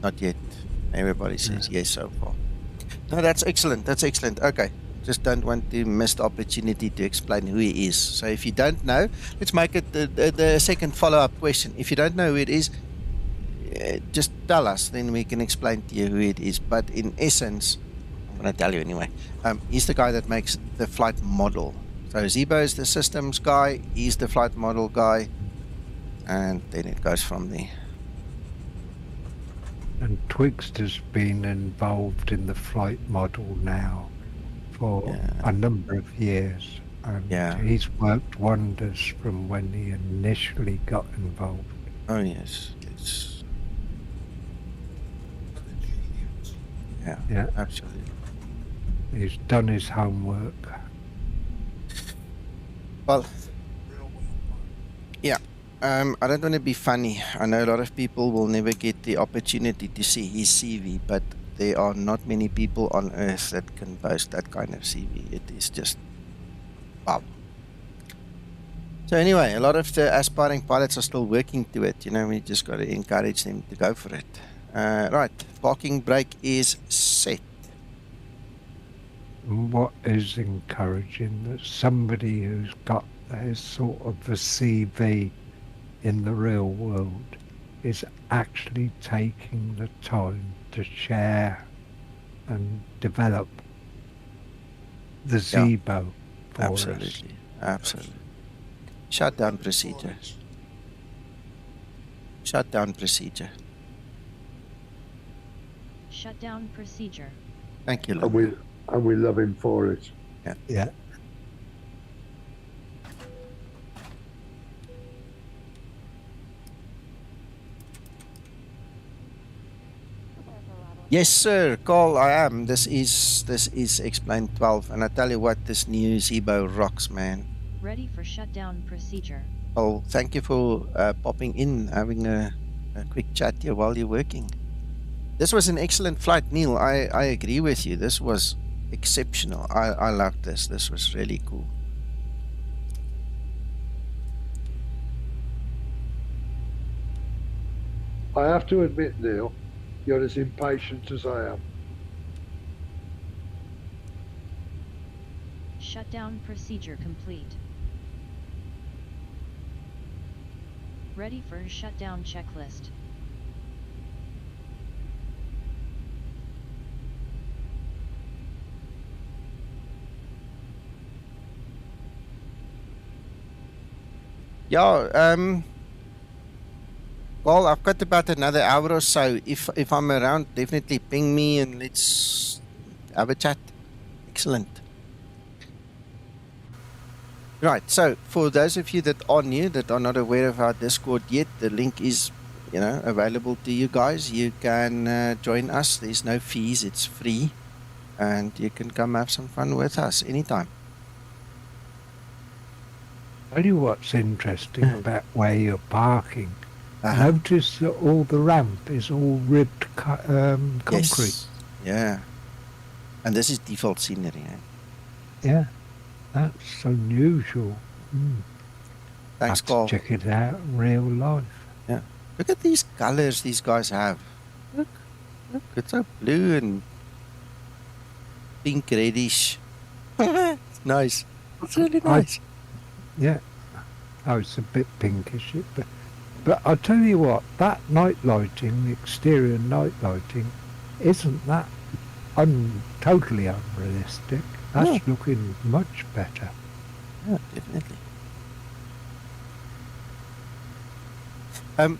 Not yet. Everybody says yes so far. No, that's excellent. That's excellent. Okay. Just don't want to miss the opportunity to explain who he is. So if you don't know, let's make it the second follow-up question. If you don't know who it is, just tell us. Then we can explain to you who it is. But in essence, I'm going to tell you anyway. He's the guy that makes the flight model. So Zibo is the systems guy. He's the flight model guy. And then it goes from there. And Twixter's been involved in the flight model now for a number of years. And he's worked wonders from when he initially got involved. Oh, yes. Yes. Yeah, absolutely. He's done his homework. Well, yeah. I don't want to be funny. I know a lot of people will never get the opportunity to see his CV, but there are not many people on earth that can boast that kind of CV. It is just wow. So anyway, a lot of the aspiring pilots are still working to it. You know, we just got to encourage them to go for it. Right, parking brake is set. What is encouraging that somebody who's got this sort of a CV in the real world is actually taking the time to share and develop the Zibo for absolutely. us. Absolutely. Shutdown procedure. Shutdown procedure. Shutdown procedure. Thank you, and we love him for it. Yeah. Yes, sir, Carl, I am. This is Explain 12, and I tell you what, this new Zibo rocks, man. Ready for shutdown procedure. Oh, thank you for popping in, having a quick chat here while you're working. This was an excellent flight, Neil. I agree with you. This was exceptional. I loved this. This was really cool. I have to admit, Neil, you're as impatient as I am. Shutdown procedure complete. Ready for shutdown checklist. Yeah, well, I've got about another hour or so. If I'm around, definitely ping me and let's have a chat. Excellent. Right, so for those of you that are new, that are not aware of our Discord yet, the link is, available to you guys. You can join us. There's no fees. It's free. And you can come have some fun with us anytime. Tell you what's interesting about where you're parking. Notice that all the ramp is all ribbed concrete. Yes. Yeah. And this is default scenery. Eh? Yeah. That's unusual. Thanks, Have Carl. to check it out in real life. Yeah. Look at these colors these guys have. Look, it's so blue and pink reddish. It's nice. It's really nice. Yeah. Oh, it's a bit pinkish, but I'll tell you what, that night lighting, the exterior night lighting, isn't that totally unrealistic. That's looking much better. Yeah, definitely.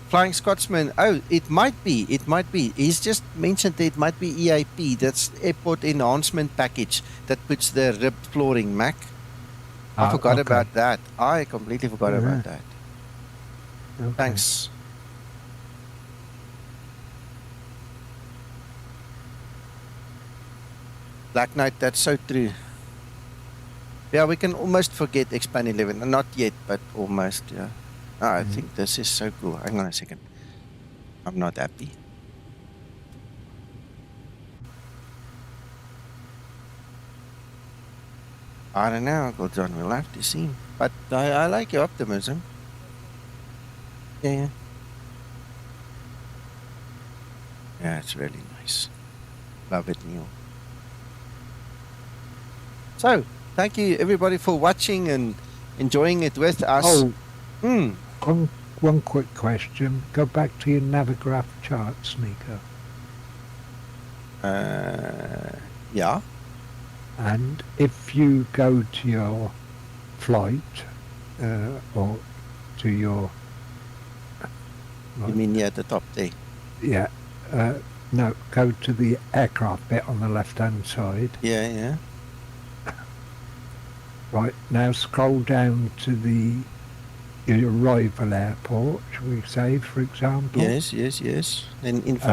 Flying Scotsman. Oh, it might be. He's just mentioned that it might be EAP. That's Airport Enhancement Package that puts the ribbed flooring, Mac. I forgot about that. I completely forgot about that. Okay. Thanks. Black Knight, that's so true. Yeah, we can almost forget X-Pan 11. Not yet, but almost, yeah. Oh, I think this is so cool. Hang on a second. I'm not happy. I don't know, Uncle John. We'll have to see. But I like your optimism. Yeah. Yeah, it's really nice. Love it, Neil. So, thank you everybody for watching and enjoying it with us. One quick question. Go back to your Navigraph chart, Sneaker. Yeah. And if you go to your flight, or to your... You mean at the top there? Yeah. No, go to the aircraft bit on the left-hand side. Yeah. Right, now scroll down to your arrival airport, shall we say, for example? Yes. Then info.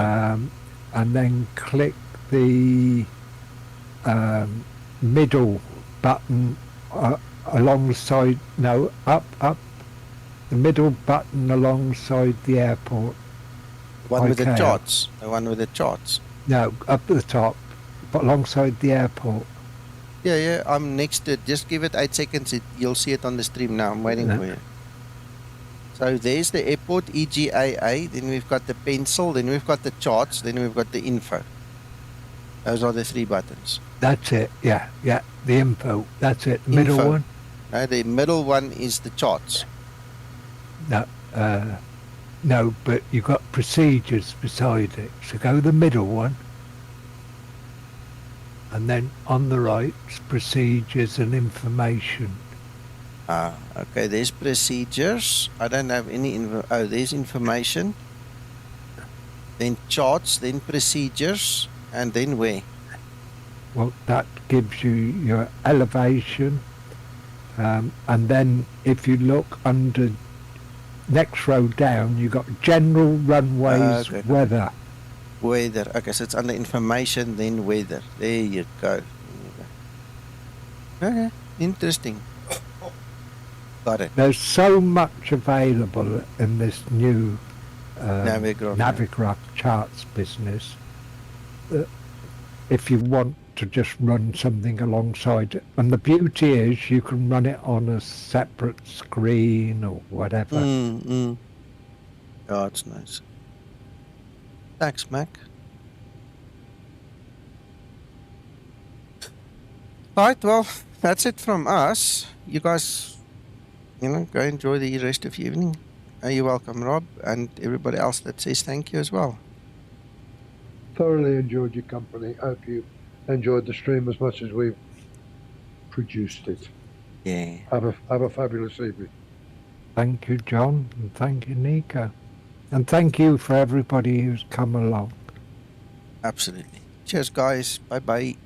And then click the middle button alongside, no, up, the middle button alongside the airport. The one with the charts. The one with the charts. No, up at the top, but alongside the airport. Yeah, I'm next to it. Just give it 8 seconds. You'll see it on the stream now. I'm waiting for you. So there's the airport, EGAA. Then we've got the pencil. Then we've got the charts. Then we've got the info. Those are the 3 buttons. That's it. Yeah. The info. That's it. Middle Info. one. No, the middle one is the charts. No, but you've got procedures beside it. So go the middle one. And then on the right, procedures and information. Okay, there's procedures. I don't have any info. Oh, there's information. Then charts, then procedures, and then where? Well, that gives you your elevation. And then if you look under, next row down, you've got general runways, weather. Weather. Okay, so it's under information, then weather. There you go. Okay, interesting. Got it. There's so much available in this new Navigraph charts business that if you want to just run something alongside it, and the beauty is you can run it on a separate screen or whatever. Oh, it's nice. Thanks, Mac. Right, well, that's it from us. You guys, go enjoy the rest of the evening. You're welcome, Rob, and everybody else that says thank you as well. Thoroughly enjoyed your company. Hope you enjoyed the stream as much as we've produced it. Yeah. Have a fabulous evening. Thank you, John, and thank you, Nico. And thank you for everybody who's come along. Absolutely. Cheers, guys. Bye-bye.